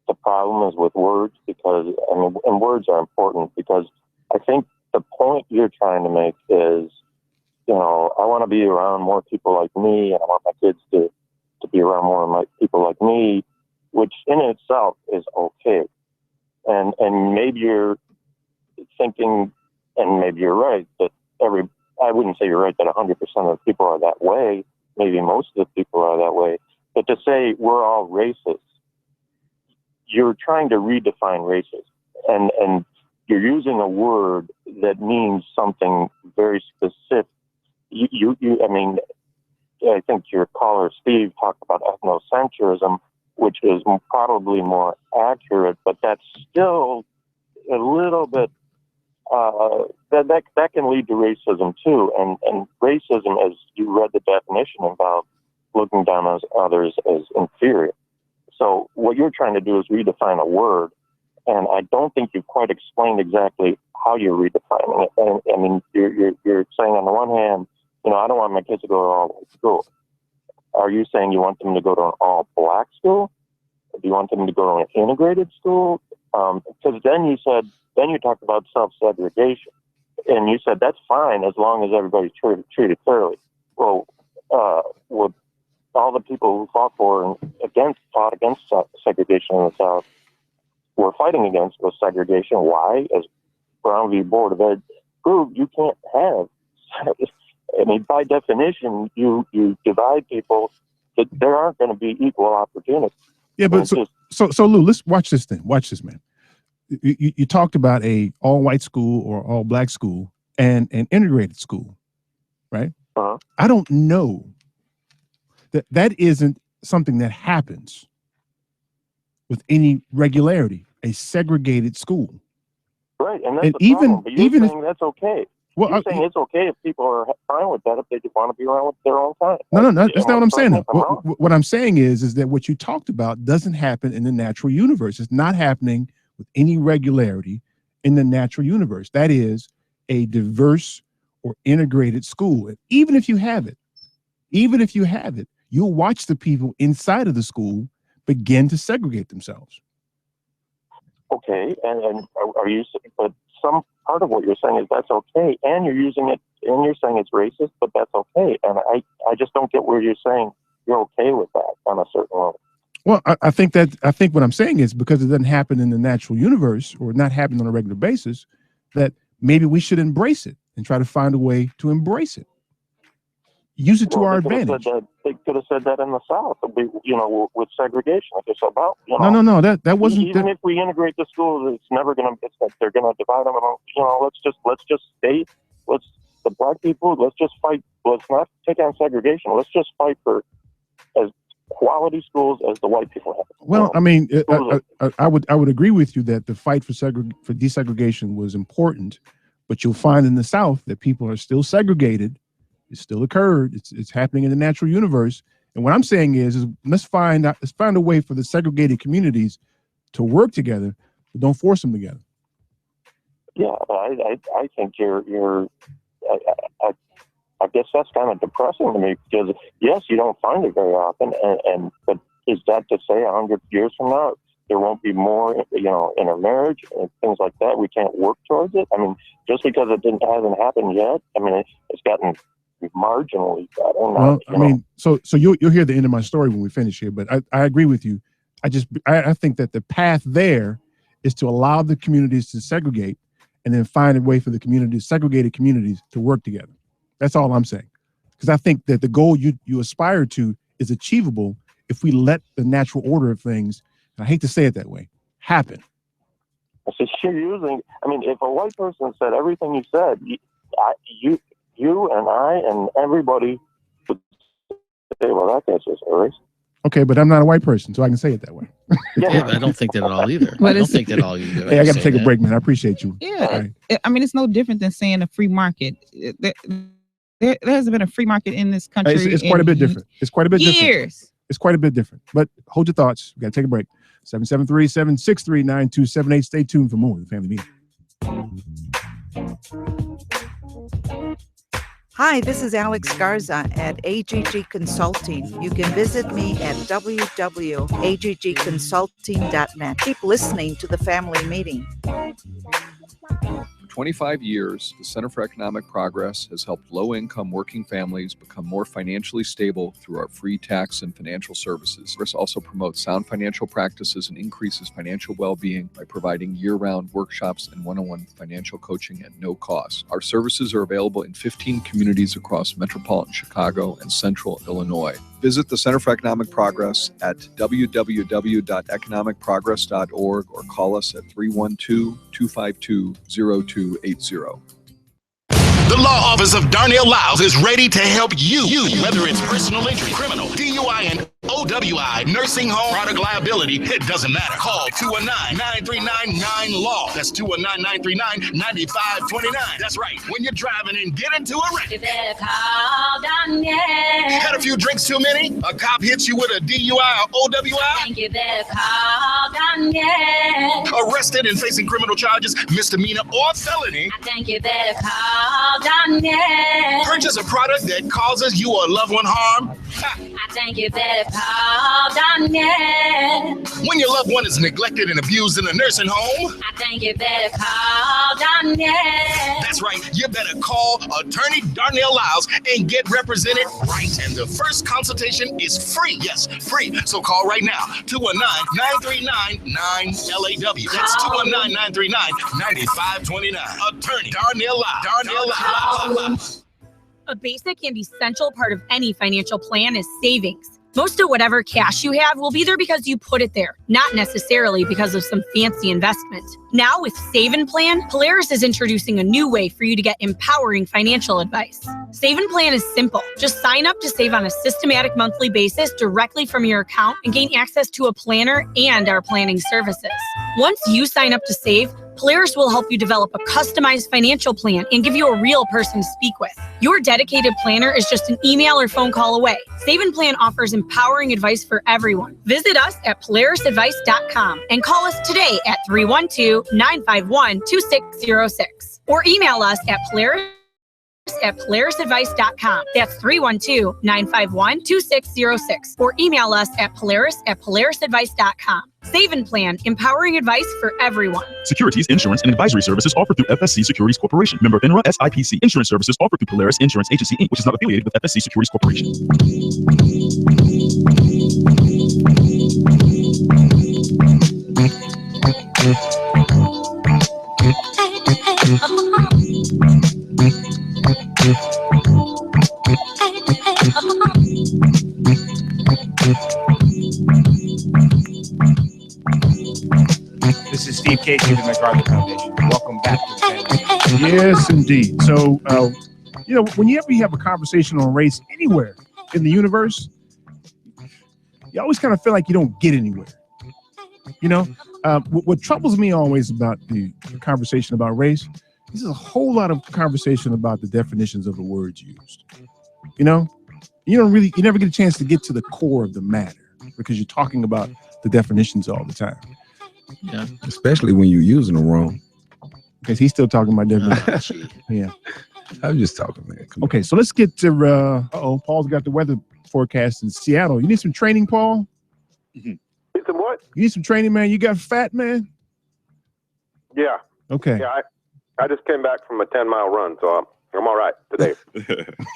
the problem is with words because I mean, and words are important because I think the point you're trying to make is, you know, I want to be around more people like me, and I want my kids to be around more like people like me, which in itself is okay. And maybe you're thinking, and maybe you're right, that I wouldn't say you're right that 100% of the people are that way. Maybe most of the people are that way. But to say we're all racist, you're trying to redefine racist. And you're using a word that means something very specific. I mean, I think your caller, Steve, talked about ethnocentrism, which is probably more accurate, but that's still a little bit, that can lead to racism too. And racism, as you read the definition, involves looking down on others as inferior. So what you're trying to do is redefine a word, and I don't think you've quite explained exactly how you're redefining it. And I mean, you're saying on the one hand, you know, I don't want my kids to go to all-white school. Are you saying you want them to go to an all-black school? Or do you want them to go to an integrated school? Because then you talked about self-segregation, and you said that's fine as long as everybody's treated fairly. Well, with all the people who fought against segregation in the South were fighting against was segregation. Why? As Brown v. Board of Ed proved, you can't have. I mean, by definition, you divide people. That there aren't going to be equal opportunities. Yeah, but so Lou, let's watch this thing. Watch this, man. You talked about a all-white school or all-black school and an integrated school, right? Uh-huh. I don't know that isn't something that happens with any regularity. A segregated school, right? And that's and the even problem. But you're even saying that's okay. Well, you're saying it's okay if people are fine with that if they just want to be around with their own time. No, that's not what I'm saying. Correct me if I'm wrong. What I'm saying is that what you talked about doesn't happen in the natural universe. It's not happening with any regularity in the natural universe. That is a diverse or integrated school. And even if you have it, you'll watch the people inside of the school begin to segregate themselves. Okay, and are you? But some part of what you're saying is that's okay, and you're using it, and you're saying it's racist, but that's okay. And I just don't get where you're saying you're okay with that on a certain level. Well, I think what I'm saying is because it doesn't happen in the natural universe or not happen on a regular basis, that maybe we should embrace it and try to find a way to embrace it. Use it to our advantage. They could have said that in the South, you know, with segregation. Like it's about, you know, No, that wasn't. Even if we integrate the schools, it's never going to. It's like they're going to divide them. You know, let's just stay. The black people. Let's just fight. Let's not take on segregation. Let's just fight for as quality schools as the white people have. Well, I mean, I would agree with you that the fight for desegregation was important, but you'll find in the South that people are still segregated. It still occurred. It's happening in the natural universe. And what I'm saying is let's find a way for the segregated communities to work together, but don't force them together. Yeah, I think I guess that's kind of depressing to me because yes, you don't find it very often, but is that to say 100 years from now there won't be more, you know, intermarriage and things like that? We can't work towards it. I mean, just because it hasn't happened yet. I mean, it's gotten marginally better. Well, I mean, so you'll hear the end of my story when we finish here, but I agree with you. I think that the path there is to allow the communities to segregate and then find a way for the communities, segregated communities, to work together. That's all I'm saying. Because I think that the goal you aspire to is achievable if we let the natural order of things, and I hate to say it that way, happen. So you're using, I mean, if a white person said everything you said, you and I and everybody would say, well, that guy's just a racist. Okay, but I'm not a white person, so I can say it that way. Yeah, I don't think that at all either. But I don't think that at all either. Hey, I got to take a break, man. I appreciate you. Yeah, I mean, it's no different than saying a free market. There hasn't been a free market in this country. It's quite a bit different. It's quite a bit different. Years. It's quite a bit different. But hold your thoughts. We got to take a break. 773-763-9278. Stay tuned for more of the Family Meeting. Hi, this is Alex Garza at AGG Consulting. You can visit me at www.aggconsulting.net. Keep listening to the Family Meeting. For 25 years, the Center for Economic Progress has helped low-income working families become more financially stable through our free tax and financial services. This also promotes sound financial practices and increases financial well-being by providing year-round workshops and one-on-one financial coaching at no cost. Our services are available in 15 communities across metropolitan Chicago and central Illinois. Visit the Center for Economic Progress at www.economicprogress.org or call us at 312-252-0280. The Law Office of Darnell Lyles is ready to help you, whether it's personal injury, criminal, DUI, and OWI, nursing home, product liability, it doesn't matter. Call 219-9399-LAW. That's 219-939-9529. That's right. When you're driving and get into a wreck. You better call Danielle. Had a few drinks too many? A cop hits you with a DUI or OWI? I think you better call Danielle. Arrested and facing criminal charges, misdemeanor or felony? I think you better call Danielle. Purchase a product that causes you or a loved one harm? I think you better call Danielle. When your loved one is neglected and abused in a nursing home? I think you better call Danielle. That's right. You better call Attorney Darnell Lyles and get represented right. And the first consultation is free. Yes, free. So call right now. 219-939-9LAW. That's 219-939-9529. Attorney Darnell Lyles. Darnell Lyles. A basic and essential part of any financial plan is savings. Most of whatever cash you have will be there because you put it there, not necessarily because of some fancy investment. Now with Save and Plan, Polaris is introducing a new way for you to get empowering financial advice. Save and Plan is simple. Just sign up to save on a systematic monthly basis directly from your account and gain access to a planner and our planning services. Once you sign up to save, Polaris will help you develop a customized financial plan and give you a real person to speak with. Your dedicated planner is just an email or phone call away. Save and Plan offers empowering advice for everyone. Visit us at polarisadvice.com and call us today at 312-951-2606 or email us at polarisadvice.com. That's 312-951-2606 or email us at polarisadvice.com. Save and Plan, empowering advice for everyone. Securities, insurance, and advisory services offered through FSC Securities Corporation. Member FINRA SIPC. Insurance services offered through Polaris Insurance Agency, Inc., which is not affiliated with FSC Securities Corporation. This is Steve Casey of the MacArthur Foundation. Welcome back to the family. Yes, indeed. So, whenever you have a conversation on race anywhere in the universe, you always kind of feel like you don't get anywhere. What troubles me always about the conversation about race is a whole lot of conversation about the definitions of the words used. You never get a chance to get to the core of the matter because you're talking about the definitions all the time. Yeah. Especially when you're using them wrong. Because he's still talking about definitions. Yeah. I'm just talking, man. Okay, so let's get to Paul's got the weather forecast in Seattle. You need some training, Paul? Need some what? You need some training, man. You got fat, man? Yeah. Okay. Yeah, I just came back from a 10-mile run, so I'm all right today.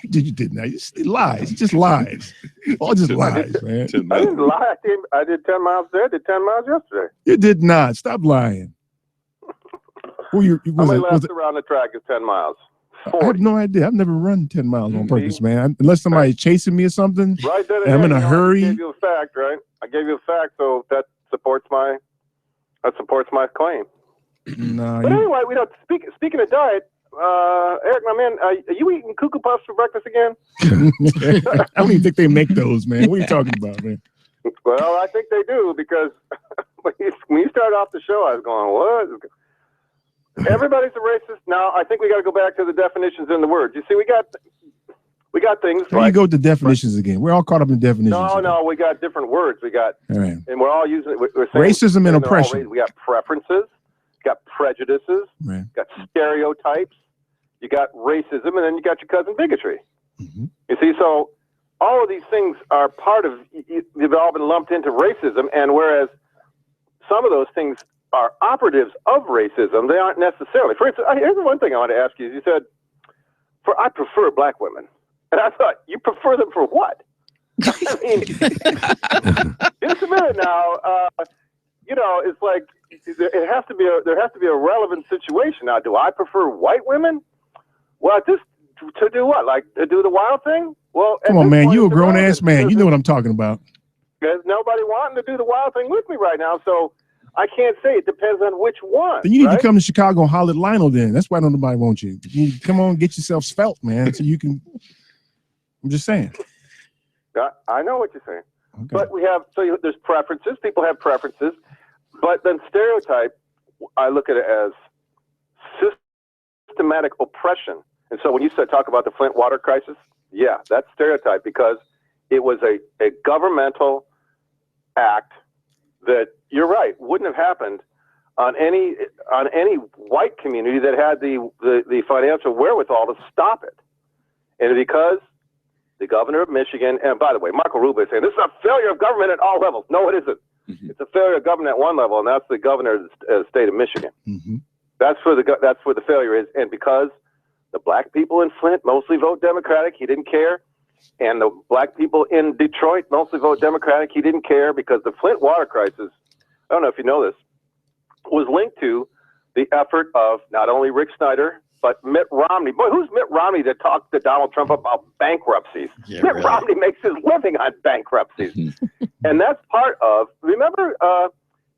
You didn't. He lies. He just lies. Paul just lies, man. I didn't lie. I did 10 miles there. I did 10 miles yesterday. You did not. Stop lying. How many laps around the track is 10 miles? I have no idea. I've never run 10 miles on purpose, man. Unless somebody's chasing me or something. Right then and I'm in a I hurry. gave you a fact, right? I gave you a fact, so that supports my claim. No, But anyway, we don't speaking of diet, Eric, my man, are you eating Cuckoo Puffs for breakfast again? I don't even think they make those, man. What are you talking about, man? Well, I think they do, because when you started off the show, I was going, what? Everybody's a racist. Now, I think we got to go back to the definitions in the words. You see, we got things There you go with the definitions again. We're all caught up in definitions. No, we got different words. We got, all right. and we're all using, we're saying Racism and oppression. We got preferences, got prejudices, right. got stereotypes, you got racism, and then you got your cousin bigotry. Mm-hmm. You see, so all of these things are part of, they've all been lumped into racism, and whereas some of those things are operatives of racism, they aren't necessarily. For instance, here's the one thing I want to ask you. You said, I prefer black women. And I thought, you prefer them for what? I mean, just a minute now. It's like there has to be a relevant situation. Now, do I prefer white women? Well, just to do what? Like to do the wild thing? Well, come on, man. You a grown ass man. You know what I'm talking about. There's nobody wanting to do the wild thing with me right now, so I can't say. It depends on which one. Then you need to come to Chicago and holler at Lionel then. That's why nobody wants you. You need to come on, get yourself svelte, man, so you can. I'm just saying. I know what you're saying. Okay. But we have, there's preferences. People have preferences. But then stereotype, I look at it as systematic oppression. And so when you talk about the Flint water crisis, yeah, that's stereotype, because it was a governmental act that, you're right, wouldn't have happened on any white community that had the financial wherewithal to stop it. And because the governor of Michigan, and by the way, Marco Rubio is saying this is a failure of government at all levels. No, it isn't. Mm-hmm. It's a failure of government at one level, and that's the governor of the state of Michigan. Mm-hmm. That's where the failure is. And because the black people in Flint mostly vote Democratic, he didn't care. And the black people in Detroit mostly vote Democratic, he didn't care, because the Flint water crisis, I don't know if you know this, was linked to the effort of not only Rick Snyder, but Mitt Romney. Boy, who's Mitt Romney to talk to Donald Trump about bankruptcies? Yeah, Mitt really. Romney makes his living on bankruptcies. And that's part of, remember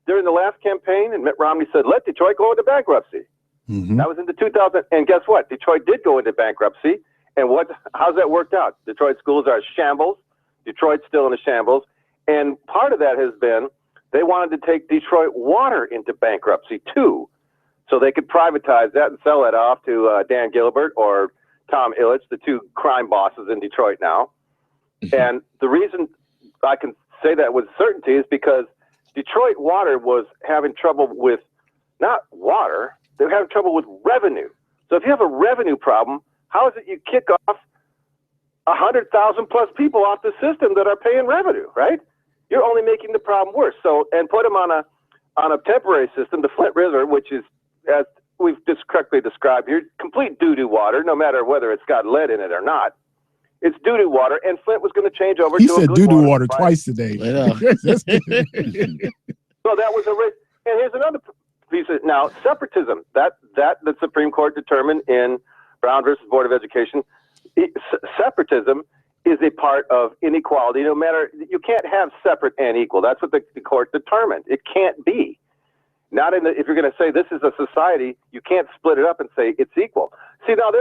during the last campaign, and Mitt Romney said, let Detroit go into bankruptcy. Mm-hmm. That was in the 2000, and guess what? Detroit did go into bankruptcy. And how's that worked out? Detroit schools are a shambles. Detroit's still in a shambles. And part of that has been they wanted to take Detroit Water into bankruptcy too, so they could privatize that and sell it off to Dan Gilbert or Tom Illich, the two crime bosses in Detroit now. And the reason I can say that with certainty is because Detroit Water was having trouble with, not water, they were having trouble with revenue. So if you have a revenue problem, how is it you kick off 100,000 plus people off the system that are paying revenue, right? You're only making the problem worse. So, and put them on a temporary system, the Flint River, which is, as we've just correctly described here, complete doo-doo water, no matter whether it's got lead in it or not. It's doo-doo water, and Flint was going to change over He to a said good doo-doo water supply. twice today. So that was a risk. And here's another piece of, now, separatism, that the Supreme Court determined in Brown versus Board of Education, separatism is a part of inequality. No matter, you can't have separate and equal. That's what the court determined. It can't be. Not in the, if you're going to say this is a society, you can't split it up and say it's equal. See, now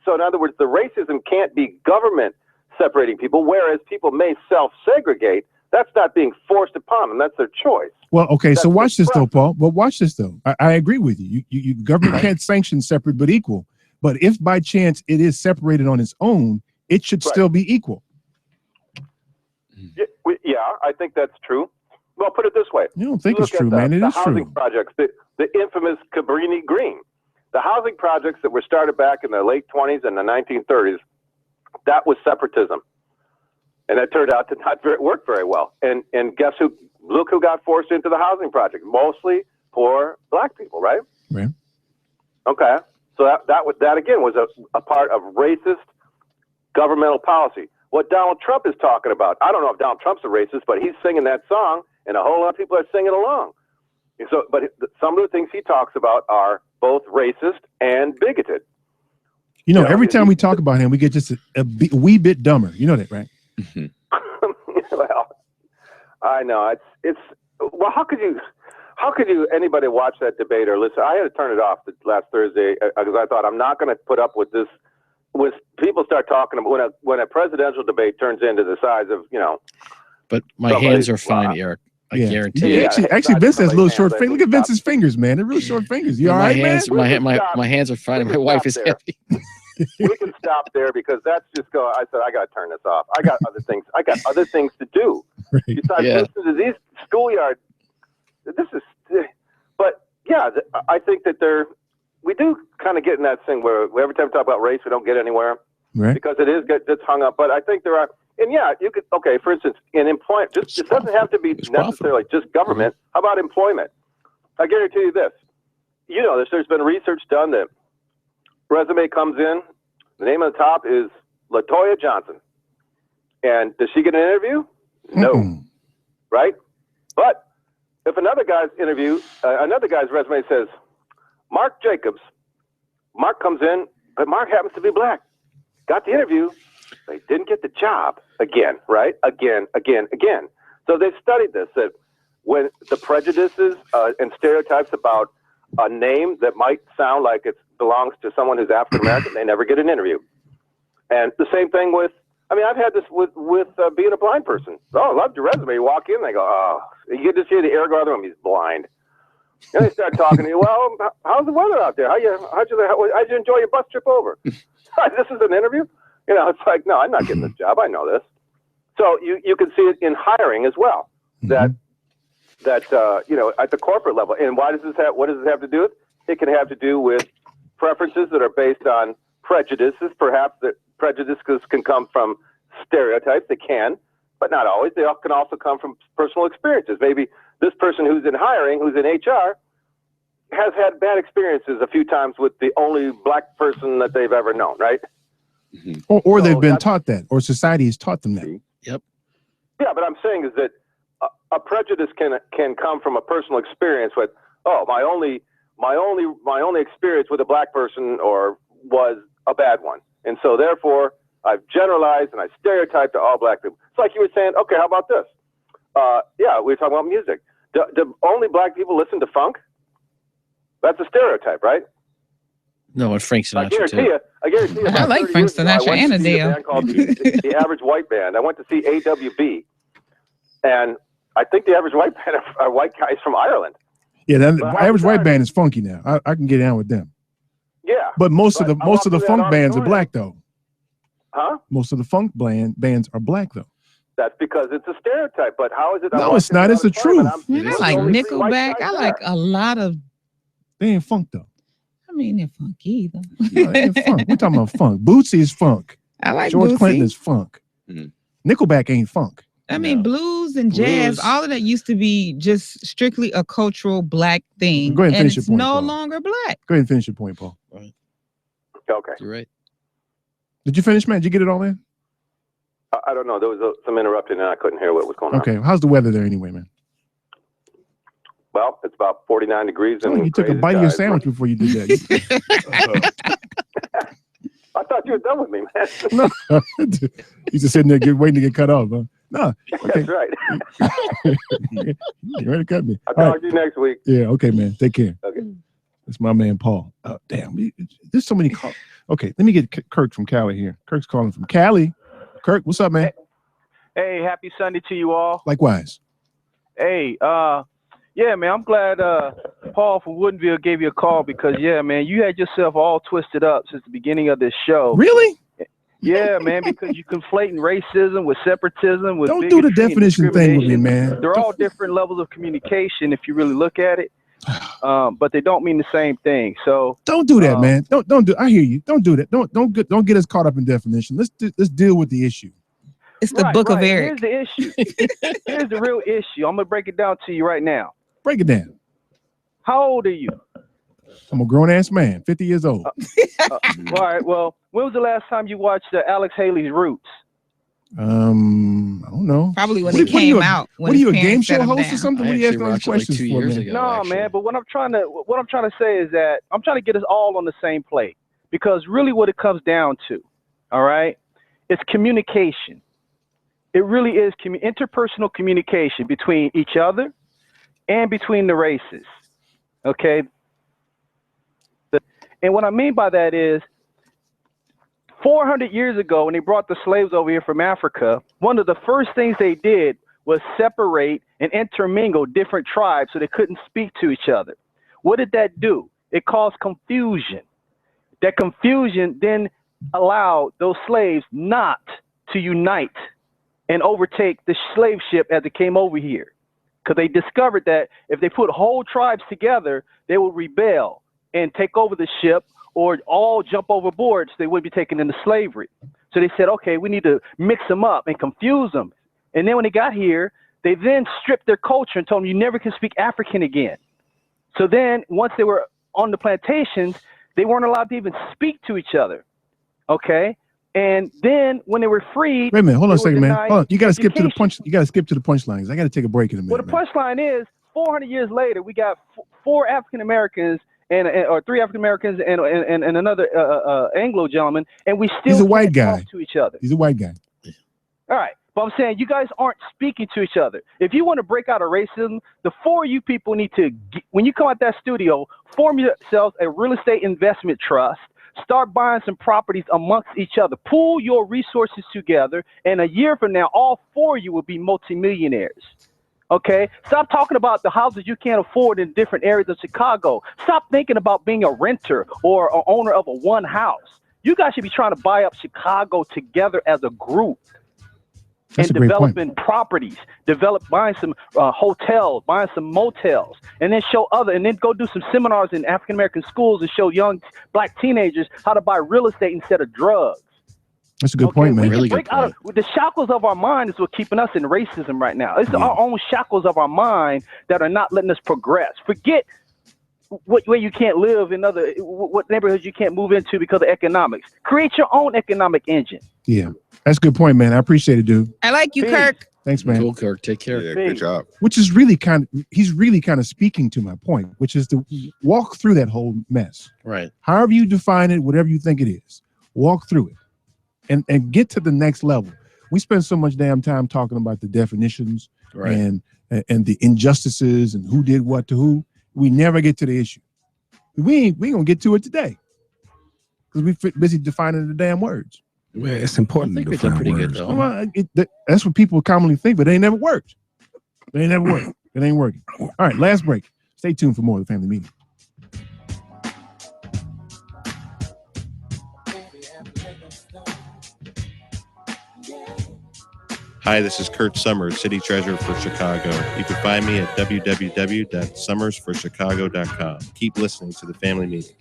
so in other words, the racism can't be government separating people, whereas people may self-segregate. That's not being forced upon them. That's their choice. Well, okay, so watch this though, Paul. But watch this though. I agree with you. You government can't sanction separate but equal. But if by chance it is separated on its own, it should still be equal. Yeah, I think that's true. Well, put it this way. You don't think Look it's true, at the man. It is housing true. projects, the infamous Cabrini Green. The housing projects that were started back in the late 20s and the 1930s, that was separatism. And that turned out to not work very well. And guess who? Look who got forced into the housing project. Mostly poor black people, right? Right. Okay. So that again was a part of racist governmental policy. What Donald Trump is talking about, I don't know if Donald Trump's a racist, but he's singing that song, and a whole lot of people are singing along. And so, but some of the things he talks about are both racist and bigoted. You know, every time we talk about him, we get just a wee bit dumber. You know that, right? Well, I know it's well. How could you anybody watch that debate or listen? I had to turn it off last Thursday because I thought I'm not going to put up with this. When people start talking about when a presidential debate turns into the size of But my hands are fine, Eric. I guarantee. Yeah, actually, Vince has little short fingers. Look at Vince's fingers, man. They're really short fingers. You all right, hands, man? My hands are fine. My wife is happy. We can stop there because that's just go. I said I got to turn this off. I got other things. I got other things to do besides listen to these schoolyard. This is, but yeah, I think that we do kind of get in that thing where every time we talk about race, we don't get anywhere, right? Because it's hung up. But I think there are, and yeah, you could. Okay, for instance, in employment, it doesn't have to be necessarily just government. How about employment? I guarantee you this. You know, there's been research done that resume comes in, the name on the top is LaToya Johnson. And does she get an interview? No. Right? But if another guy's resume says, Mark Jacobs, Mark comes in, but Mark happens to be black. Got the interview, they didn't get the job again, right? Again. So they've studied this, that when the prejudices and stereotypes about a name that might sound like it belongs to someone who's African American, they never get an interview. And the same thing with, I've had this with being a blind person. Oh, I loved your resume. You walk in, they go, oh, you get to see the air go out of the room, he's blind. And they start talking to you, well, how's the weather out there? How'd you enjoy your bus trip over? This is an interview? You know, it's like, no, I'm not getting this job. I know this. So you can see it in hiring as well, that you know, at the corporate level. And what does this have to do with? It can have to do with preferences that are based on prejudices. Perhaps that prejudices can come from stereotypes. They can, but not always. They can also come from personal experiences. Maybe this person who's in hiring, who's in HR, has had bad experiences a few times with the only black person that they've ever known, right? Or they've been taught that, or society has taught them that. Yep. Yeah, but I'm saying is that a prejudice can come from a personal experience with, oh, my only experience with a black person was a bad one, and so therefore I've generalized and I stereotyped to all black people. It's like you were saying, okay, how about this? Yeah, we were talking about music. Do only black people listen to funk? That's a stereotype, right? No, and Frank Sinatra I guarantee you. I like Frank Sinatra and Adele. A band called the Average White Band. I went to see AWB, and I think the Average White Band are white guys from Ireland. Yeah, the Average White Band is funky now. I can get down with them. Yeah, but most of the funk bands are black though. Huh? Most of the funk bands are black though. That's because it's a stereotype. But how is it? No, it's not. It's the truth. I like Nickelback. I like a lot of. They ain't funk though. I mean, they're funky either. No, they ain't funk. We're talking about funk. Bootsy is funk. I like George Bootsy. Clinton is funk. Nickelback ain't funk. I mean, blues and jazz, all of that used to be just strictly a cultural black thing. Go ahead and and finish it's your point, no Paul. longer black. Go ahead and finish your point, Paul. Right. Okay. You're right. Did you finish, man? Did you get it all in? I don't know. There was some interrupting, and I couldn't hear what was going on. Okay. How's the weather there anyway, man? Well, it's about 49 degrees. Oh, and you took a bite of your sandwich before you did that. I thought you were done with me, man. No, you just sitting there waiting to get cut off, huh? No, okay. That's right. You're ready to cut me. I'll All talk right. to you next week. Yeah, okay, man. Take care. Okay. That's my man, Paul. Oh, damn. There's so many calls. Okay, let me get Kirk from Cali here. Kirk's calling from Cali. Kirk, what's up, man? Hey, happy Sunday to you all. Likewise. Hey, yeah, man, I'm glad Paul from Woodinville gave you a call because, yeah, man, you had yourself all twisted up since the beginning of this show. Really? Yeah, man, because you're conflating racism with separatism. With Don't do the definition thing with me, man. They're all different levels of communication if you really look at it, but they don't mean the same thing. So Don't do that, man. Don't do. I hear you. Don't do that. Don't get us caught up in definition. Let's deal with the issue. It's the book of Eric. Here's the issue. Here's the real issue. I'm gonna break it down to you right now. Break it down. How old are you? I'm a grown ass man, 50 years old. All right. Well, when was the last time you watched Alex Haley's Roots? I don't know. Probably when What it are you, came out. What are you, a game show him host or down. something? What are you asking all these questions for, man? No, man. But what I'm trying to say is that I'm trying to get us all on the same plate, because really what it comes down to, all right, it's communication. It really is interpersonal communication between each other and between the races. Okay. And what I mean by that is 400 years ago, when they brought the slaves over here from Africa, one of the first things they did was separate and intermingle different tribes so they couldn't speak to each other. What did that do? It caused confusion. That confusion then allowed those slaves not to unite and overtake the slave ship as it came over here. Because they discovered that if they put whole tribes together, they would rebel and take over the ship, or all jump overboard so they wouldn't be taken into slavery. So they said, okay, we need to mix them up and confuse them. And then when they got here, they then stripped their culture and told them you never can speak African again. So then once they were on the plantations, they weren't allowed to even speak to each other. Okay. And then when they were freed, Wait a minute, hold on a they were second, man. denied Hold on. You got to skip to the education. punch. You got to skip to the punchlines. I got to take a break in a Well, minute. the man. punchline is 400 years later, we got four African Americans or three African Americans and another Anglo gentleman, and we still He's a white can't guy. talk to each other. He's a white guy. All right, but I'm saying you guys aren't speaking to each other. If you want to break out of racism, the four of you people need to, when you come out that studio, form yourselves a real estate investment trust. Start buying some properties amongst each other. Pool your resources together, and a year from now, all four of you will be multimillionaires. Okay? Stop talking about the houses you can't afford in different areas of Chicago. Stop thinking about being a renter or an owner of a one house. You guys should be trying to buy up Chicago together as a group. That's And a great point. developing properties, buying some hotels, buying some motels, and then and then go do some seminars in African American schools and show young black teenagers how to buy real estate instead of drugs. That's a good point, man. We can break out of the shackles of our mind is what's keeping us in racism right now. It's our own shackles of our mind that are not letting us progress. Forget where you can't live in what neighborhoods you can't move into because of economics. Create your own economic engine. Yeah, that's a good point, man. I appreciate it, dude. I like you, Kirk. Thanks, man. Cool, Kirk. Take care. Yeah, good job. Which is really he's really kind of speaking to my point, which is to walk through that whole mess. Right. However you define it, whatever you think it is, walk through it and get to the next level. We spend so much damn time talking about the definitions and the injustices and who did what to who. We never get to the issue. We ain't gonna get to it today because we're busy defining the damn words. Well, it's important to define pretty words. good, though. Well, that's what people commonly think, but it ain't never worked. It ain't never worked. It ain't working. All right, last break. Stay tuned for more of the Family Meeting. Hi, this is Kurt Summers, City Treasurer for Chicago. You can find me at www.summersforchicago.com. Keep listening to the Family Meeting.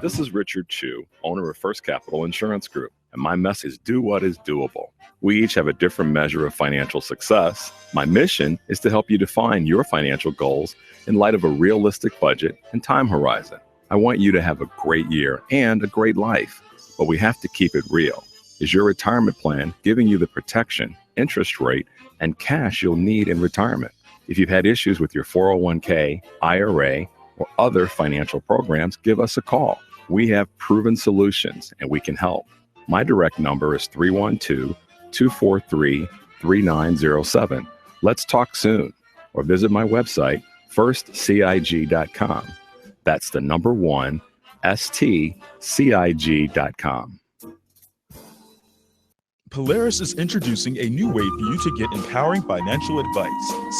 This is Richard Chu, owner of First Capital Insurance Group, and my message: do what is doable. We each have a different measure of financial success. My mission is to help you define your financial goals in light of a realistic budget and time horizon. I want you to have a great year and a great life, but we have to keep it real. Is your retirement plan giving you the protection, interest rate, and cash you'll need in retirement? If you've had issues with your 401k, IRA, or other financial programs, give us a call. We have proven solutions and we can help. My direct number is 312-243-3907. Let's talk soon, or visit my website, firstcig.com. That's the number 1, stcig.com. Polaris is introducing a new way for you to get empowering financial advice,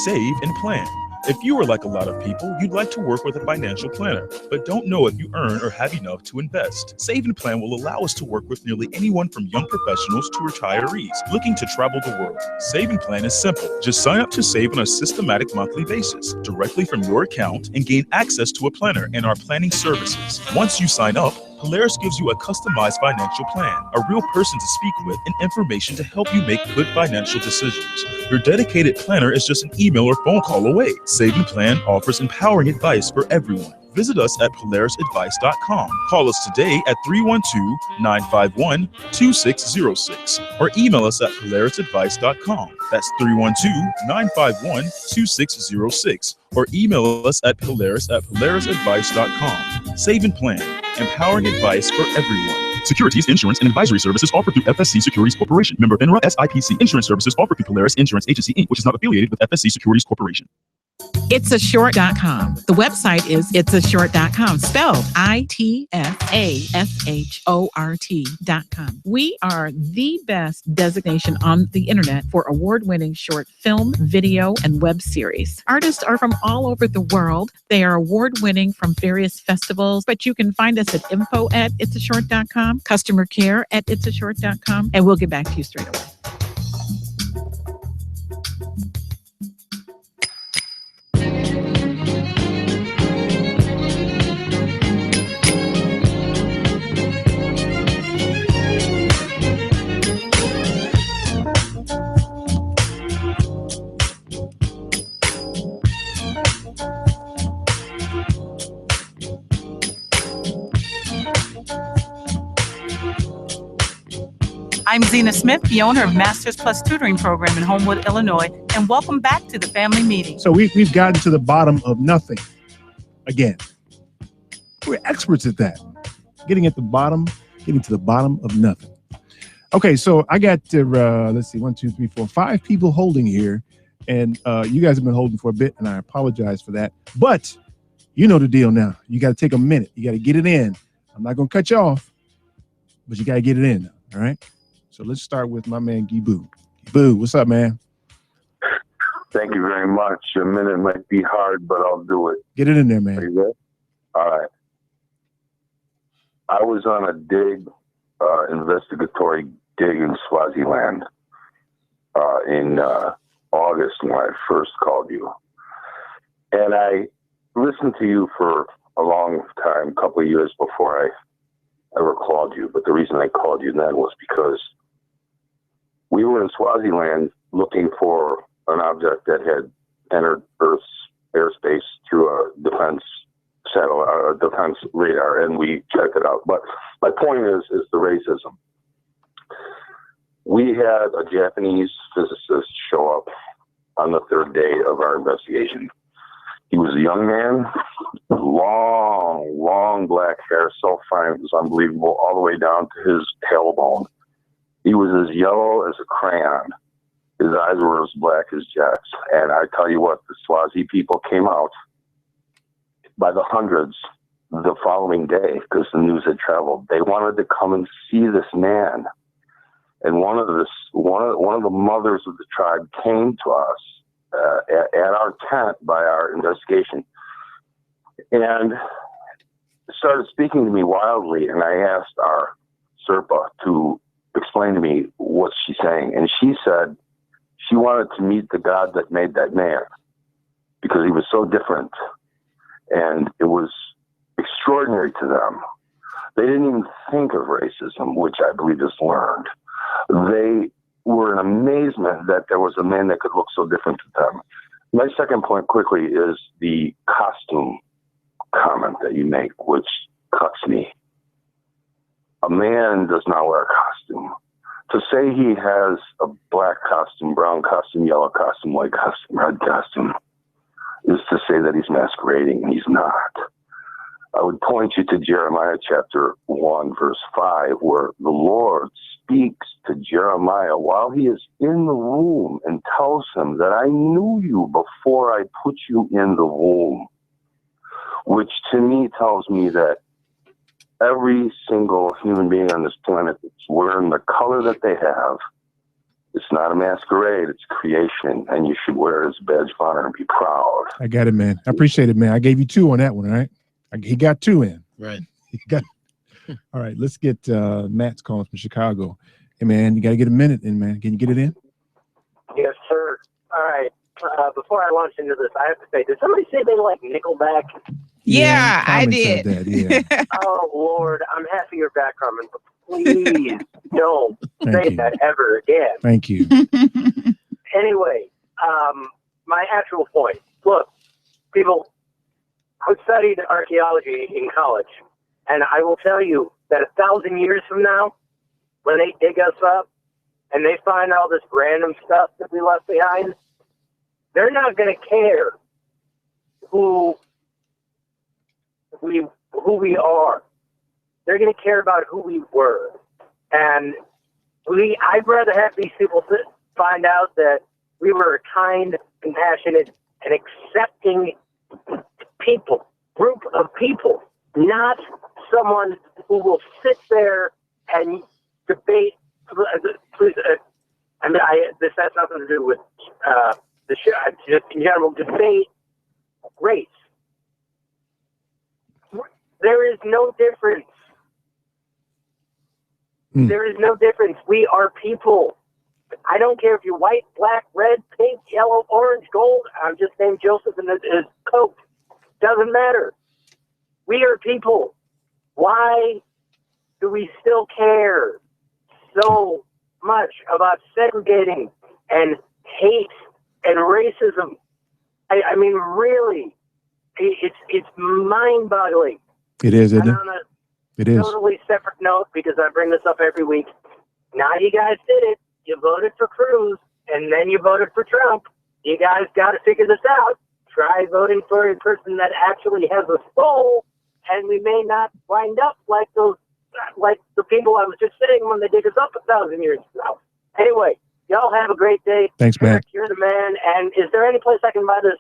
save and plan. If you are like a lot of people, you'd like to work with a financial planner, but don't know if you earn or have enough to invest. Save and Plan will allow us to work with nearly anyone from young professionals to retirees looking to travel the world. Save and Plan is simple. Just sign up to save on a systematic monthly basis directly from your account and gain access to a planner and our planning services. Once you sign up, Polaris gives you a customized financial plan, a real person to speak with, and information to help you make good financial decisions. Your dedicated planner is just an email or phone call away. Save and Plan offers empowering advice for everyone. Visit us at polarisadvice.com. Call us today at 312-951-2606 or email us at polarisadvice.com. That's 312-951-2606 or email us at polarisadvice.com. Save and plan, empowering advice for everyone. Securities, insurance, and advisory services offered through FSC Securities Corporation. Member FINRA SIPC. Insurance services offered through Polaris Insurance Agency, Inc., which is not affiliated with FSC Securities Corporation. Itsashort.com. The website is itsashort.com, spelled ITSASHORT.com. We are the best designation on the internet for award-winning short film, video, and web series. Artists are from all over the world. They are award-winning from various festivals, but you can find us at info@itsashort.com, customer care at itsashort.com, and we'll get back to you straight away. I'm Zena Smith, the owner of Masters Plus Tutoring Program in Homewood, Illinois, and welcome back to the family meeting. So we've gotten to the bottom of nothing again. We're experts at that. Getting to the bottom of nothing. Okay, so I got let's see, 1, 2, 3, 4, 5 people holding here, and you guys have been holding for a bit, and I apologize for that. But you know the deal now. You got to take a minute. You got to get it in. I'm not going to cut you off, but you got to get it in now, all right? So let's start with my man, Gibu. Gibu, what's up, man? Thank you very much. A minute might be hard, but I'll do it. Get it in there, man. Are you good? All right. I was on a investigatory dig in Swaziland in August when I first called you. And I listened to you for a long time, a couple of years before I ever called you. But the reason I called you then was because we were in Swaziland looking for an object that had entered Earth's airspace through a defense satellite, a defense radar, and we checked it out. But my point is the racism. We had a Japanese physicist show up on the third day of our investigation. He was a young man, long black hair, so fine it was unbelievable, all the way down to his tailbone. He was as yellow as a crayon. His eyes were as black as jets. And I tell you what, the Swazi people came out by the hundreds the following day because the news had traveled. They wanted to come and see this man. And one of the mothers of the tribe came to us at our tent by our investigation and started speaking to me wildly. And I asked our Serpa to explain to me what she's saying. And she said she wanted to meet the God that made that man because he was so different. And it was extraordinary to them. They didn't even think of racism, which I believe is learned. They were in amazement that there was a man that could look so different to them. My second point quickly is the costume comment that you make, which cuts me. A man does not wear a costume. To say he has a black costume, brown costume, yellow costume, white costume, red costume, is to say that he's masquerading, and he's not. I would point you to Jeremiah chapter 1, verse 5, where the Lord speaks to Jeremiah while he is in the womb and tells him that I knew you before I put you in the womb, which to me tells me that every single human being on this planet that's wearing the color that they have, it's not a masquerade, it's creation, and you should wear it as a badge of honor and be proud. I got it, man. I appreciate it, man. I gave you 2 on that one, all right? He got 2 in. Right. He got. All right, let's get Matt's calling from Chicago. Hey, man, you got to get a minute in, man. Can you get it in? Yes, sir. All right. Before I launch into this, I have to say, did somebody say they like Nickelback? Yeah, I Carmen did. said that, yeah. Oh, Lord, I'm half of your back, Carmen, but please don't say that ever again. Thank you. Anyway, my actual point. Look, people, I studied archaeology in college, and I will tell you that 1,000 years from now, when they dig us up and they find all this random stuff that we left behind, they're not going to care who we are. They're going to care about who we were. And I'd rather have these people find out that we were a kind, compassionate, and accepting group of people, not someone who will sit there and debate. Please, this has nothing to do with the show. Just in general, debate race. There is no difference. There is no difference. We are people. I don't care if you're white, black, red, pink, yellow, orange, gold. I'm just named Joseph and his coat. Doesn't matter. We are people. Why do we still care so much about segregating and hate and racism? I mean, really, it's mind-boggling. It is, isn't it? And on a It is. totally separate note, because I bring this up every week. Now you guys did it. You voted for Cruz, and then you voted for Trump. You guys got to figure this out. Try voting for a person that actually has a soul, and we may not wind up like the people I was just saying when they dig us up 1,000 years ago. Anyway, y'all have a great day. Thanks, man. Eric, you're the man. And is there any place I can buy this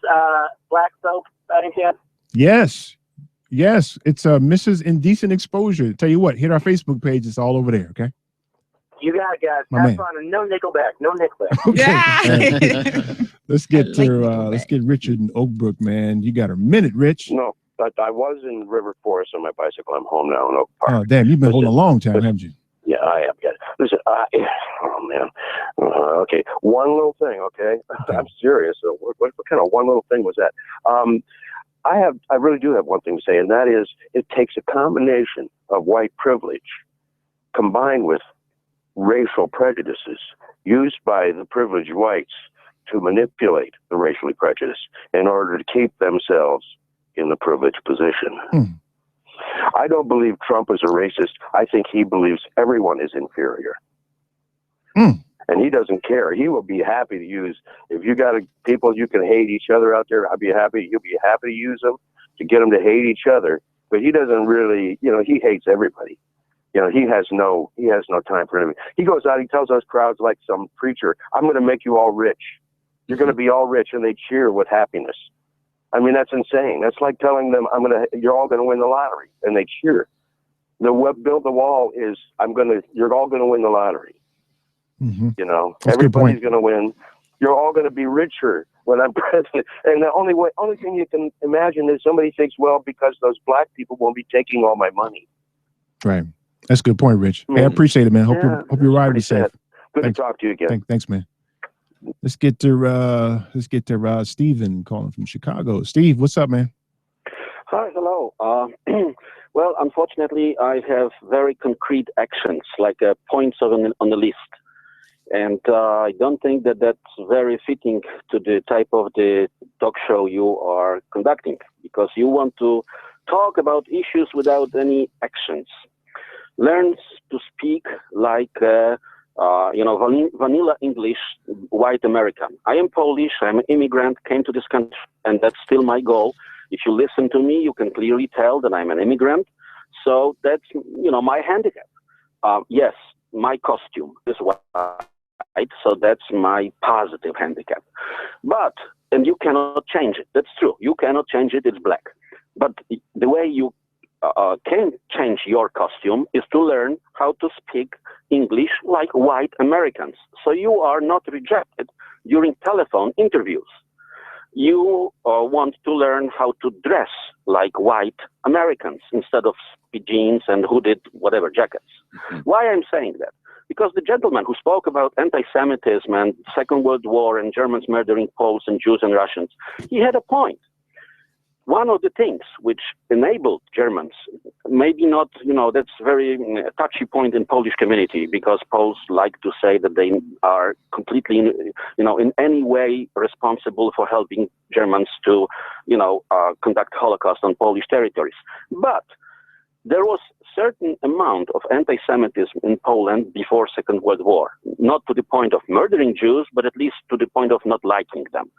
black soap by any chance? Yes. Yes. It's Mrs. Indecent Exposure. Tell you what, hit our Facebook page. It's all over there. Okay. You got it, guys. My Have man. fun and no Nickelback. No Nickelback. Let's get Richard in Oak Brook, man. You got a minute, Rich. No, but I was in River Forest on my bicycle. I'm home now in Oak Park. Oh, damn. You've been holding a long time, haven't you? Yeah, I have. Yeah. Listen, oh man. Okay, one little thing. Okay, I'm serious. So what kind of one little thing was that? I really do have one thing to say, and that is, it takes a combination of white privilege combined with racial prejudices used by the privileged whites to manipulate the racially prejudiced in order to keep themselves in the privileged position. I don't believe Trump is a racist. I think he believes everyone is inferior. And he doesn't care. He will be happy to use, if you got people you can hate each other out there, he'll be happy to use them to get them to hate each other. But he doesn't really, he hates everybody. He has no time for anybody. He goes out, he tells us crowds like some preacher, I'm going to make you all rich. You're going to be all rich, and they cheer with happiness. I mean, that's insane. That's like telling them, you're all going to win the lottery, and they cheer. Build the wall is, you're all going to win the lottery. That's Everybody's going to win. You're all going to be richer when I'm president. And the only thing you can imagine is somebody thinks, well, because those black people won't be taking all my money. Right. That's a good point, Rich. Hey, I appreciate it, man. Hope your ride is safe. Good to talk to you again. Thanks, man. Let's get to Steven calling from Chicago. Steve, what's up, man? Hi, hello. Well, unfortunately, I have very concrete actions, like points on the list. And I don't think that that's very fitting to the type of the talk show you are conducting, because you want to talk about issues without any actions. Learn to speak like, vanilla English, white American. I am Polish, I'm an immigrant, came to this country, and that's still my goal. If you listen to me, you can clearly tell that I'm an immigrant. So that's, my handicap. Yes, my costume is white, so that's my positive handicap. And you cannot change it. That's true. You cannot change it. It's black. But the way you can change your costume is to learn how to speak English like white Americans. So you are not rejected during telephone interviews. You want to learn how to dress like white Americans instead of jeans and hooded whatever jackets. Why I'm saying that? Because the gentleman who spoke about anti-Semitism and Second World War and Germans murdering Poles and Jews and Russians, he had a point. one of the things which enabled Germans, maybe not, that's very touchy point in Polish community, because Poles like to say that they are completely, in any way responsible for helping Germans to, conduct Holocaust on Polish territories. But there was certain amount of anti-Semitism in Poland before Second World War, not to the point of murdering Jews, but at least to the point of not liking them.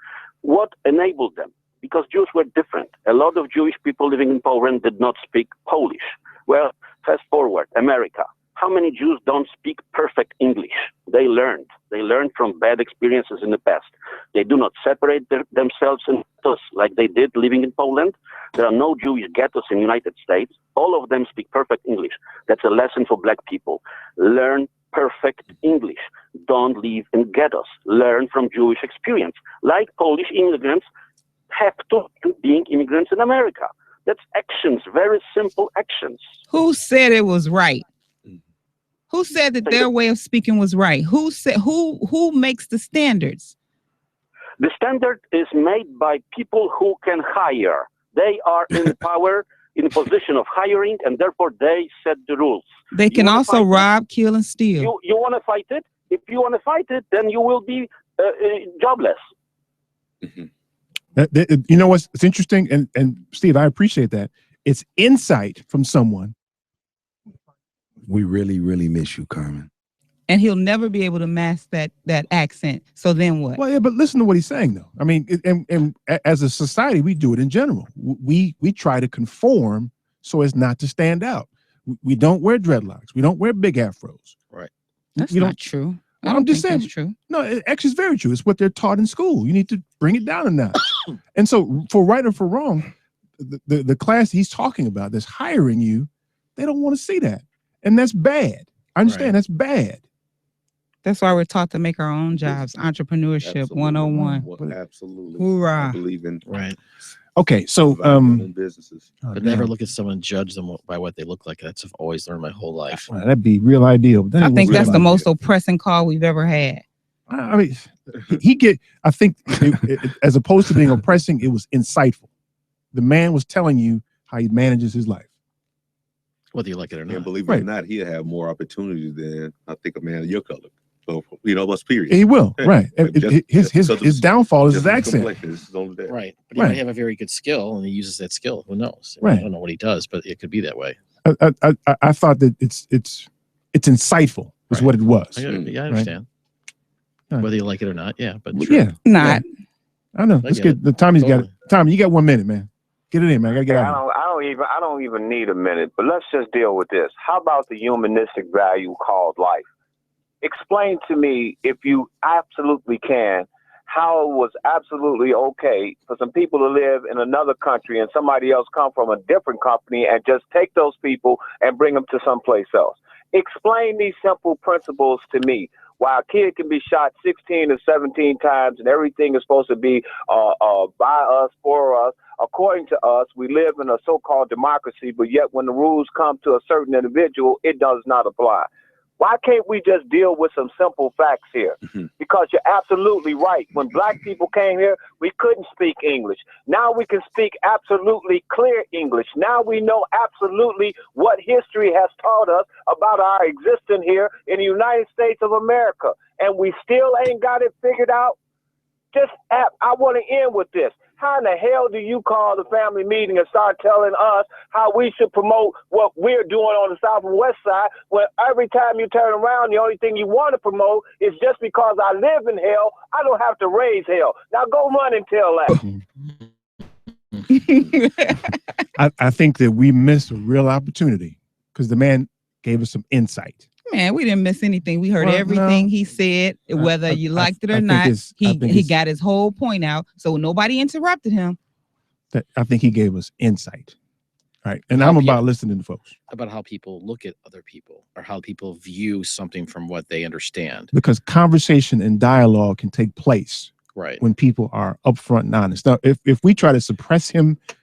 What enabled them? Because Jews were different. A lot of Jewish people living in Poland did not speak Polish. Well, fast forward, America. How many Jews don't speak perfect English? They learned. They learned from bad experiences in the past. They do not separate themselves in ghettos like they did living in Poland. There are no Jewish ghettos in the United States. All of them speak perfect English. That's a lesson for black people. Learn perfect English. Don't live in ghettos. Learn from Jewish experience. Like Polish immigrants have to being immigrants in America. That's actions, very simple actions. Who said it was right? Who said that their way of speaking was right? Who said who makes the standards? The standard is made by people who can hire. They are in power, in position of hiring, and therefore they set the rules. They can also rob, kill, and steal. You want to fight it? If you want to fight it, then you will be jobless. You know what's interesting, and Steve, I appreciate that. It's insight from someone. We really, really miss you, Carmen. And he'll never be able to mask that accent. So then what? Well, yeah, but listen to what he's saying, though. I mean, and as a society, we do it in general. We try to conform so as not to stand out. We don't wear dreadlocks. We don't wear big afros. Right. That's not true. I'm just saying it's true. No, it actually is very true. It's what they're taught in school. You need to bring it down a notch. And so, for right or for wrong, the class he's talking about that's hiring you, they don't want to see that. And that's bad. I understand that's bad. That's why we're taught to make our own jobs. Entrepreneurship 101. Well, absolutely. Hoorah. I believe in Okay, so businesses. But never look at someone and judge them by what they look like. That's what I've always learned my whole life. That'd be real ideal. I think that's the most oppressing call we've ever had. I mean, I think as opposed to being oppressing, it was insightful. The man was telling you how he manages his life. Whether you like it or not. And believe it or not, he'll have more opportunity than I think a man of your color. So, what's period. He will, right. His downfall is his accent. Right. But he might have a very good skill and he uses that skill. Who knows? Right. I don't know what he does, but it could be that way. I thought that it's insightful is what it was. I understand. Right. Whether you like it or not, yeah. But yeah. Not. I know. Let's get the Tommy's got it. Tommy, you got 1 minute, man. Get it in, man. I gotta get out. I don't even need a minute, but let's just deal with this. How about the humanistic value called life? Explain to me, if you absolutely can, how it was absolutely okay for some people to live in another country and somebody else come from a different company and just take those people and bring them to someplace else. Explain these simple principles to me. Why a kid can be shot 16 or 17 times and everything is supposed to be by us, for us. According to us, we live in a so-called democracy, but yet when the rules come to a certain individual, it does not apply. Why can't we just deal with some simple facts here? Because you're absolutely right. When black people came here, we couldn't speak English. Now we can speak absolutely clear English. Now we know absolutely what history has taught us about our existence here in the United States of America. And we still ain't got it figured out. I want to end with this. How in the hell do you call the family meeting and start telling us how we should promote what we're doing on the South and West Side when every time you turn around, the only thing you want to promote is just because I live in hell, I don't have to raise hell. Now go run and tell that. I think that we missed a real opportunity because the man gave us some insight. Man, we didn't miss anything. We heard everything he said, whether you liked it or not. He got his whole point out, so nobody interrupted him. I think he gave us insight. All right, and I'm about listening to folks. About how people look at other people or how people view something from what they understand. Because conversation and dialogue can take place when people are upfront and honest. Now, if we try to suppress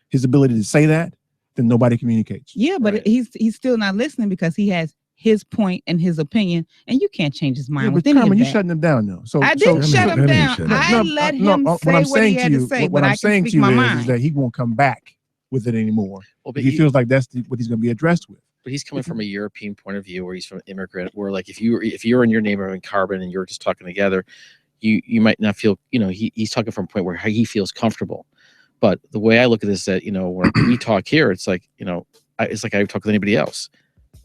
his ability to say that, then nobody communicates. Yeah, but he's still not listening because he has his point and his opinion, and you can't change his mind Yeah, with but any Carmen, of you that. shutting him down now. So I didn't shut him down. I let him say what he had to say, what but I'm I can saying to speak you my is mind. that he won't come back with it anymore. Well, but he you- feels like that's what he's going to be addressed with. But he's coming from a European point of view, where he's from immigrant. Where like if you're in your neighborhood in Carbon and you're just talking together, you might not feel. He's talking from a point where he feels comfortable. But the way I look at this is that when we talk here, it's like it's like I talk with anybody else.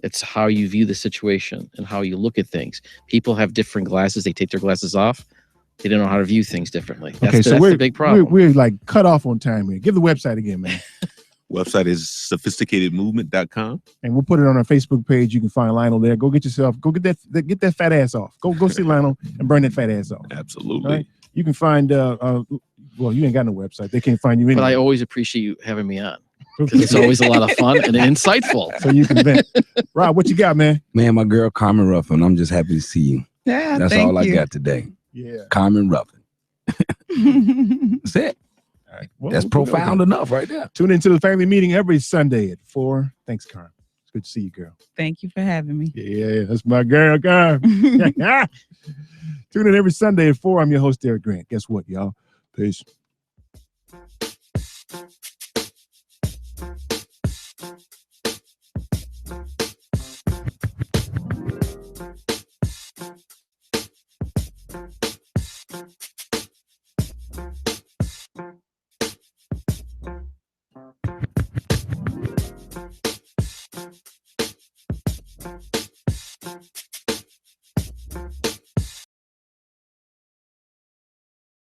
It's how you view the situation and how you look at things. People have different glasses. They take their glasses off. They don't know how to view things differently. That's the big problem. We're like cut off on time here. Give the website again, man. Website is sophisticatedmovement.com. And we'll put it on our Facebook page. You can find Lionel there. Go get that fat ass off. Go see Lionel and burn that fat ass off. Absolutely. All right? You can find well, you ain't got no website. They can't find you But I anyway. always appreciate you having me on because it's always a lot of fun and insightful. So you can vent. Rob, what you got, man? Man, my girl Carmen Ruffin, I'm just happy to see you. Yeah, That's thank all I you. got today. Yeah. Carmen Ruffin. That's it. Well, That's we'll profound go. enough right there. Tune into the family meeting every Sunday at 4. Thanks, Carmen. It's good to see you, girl. Thank you for having me. Yeah, that's my girl, Carmen. Tune in every Sunday at 4. I'm your host, Derek Grant. Guess what, y'all? Peace.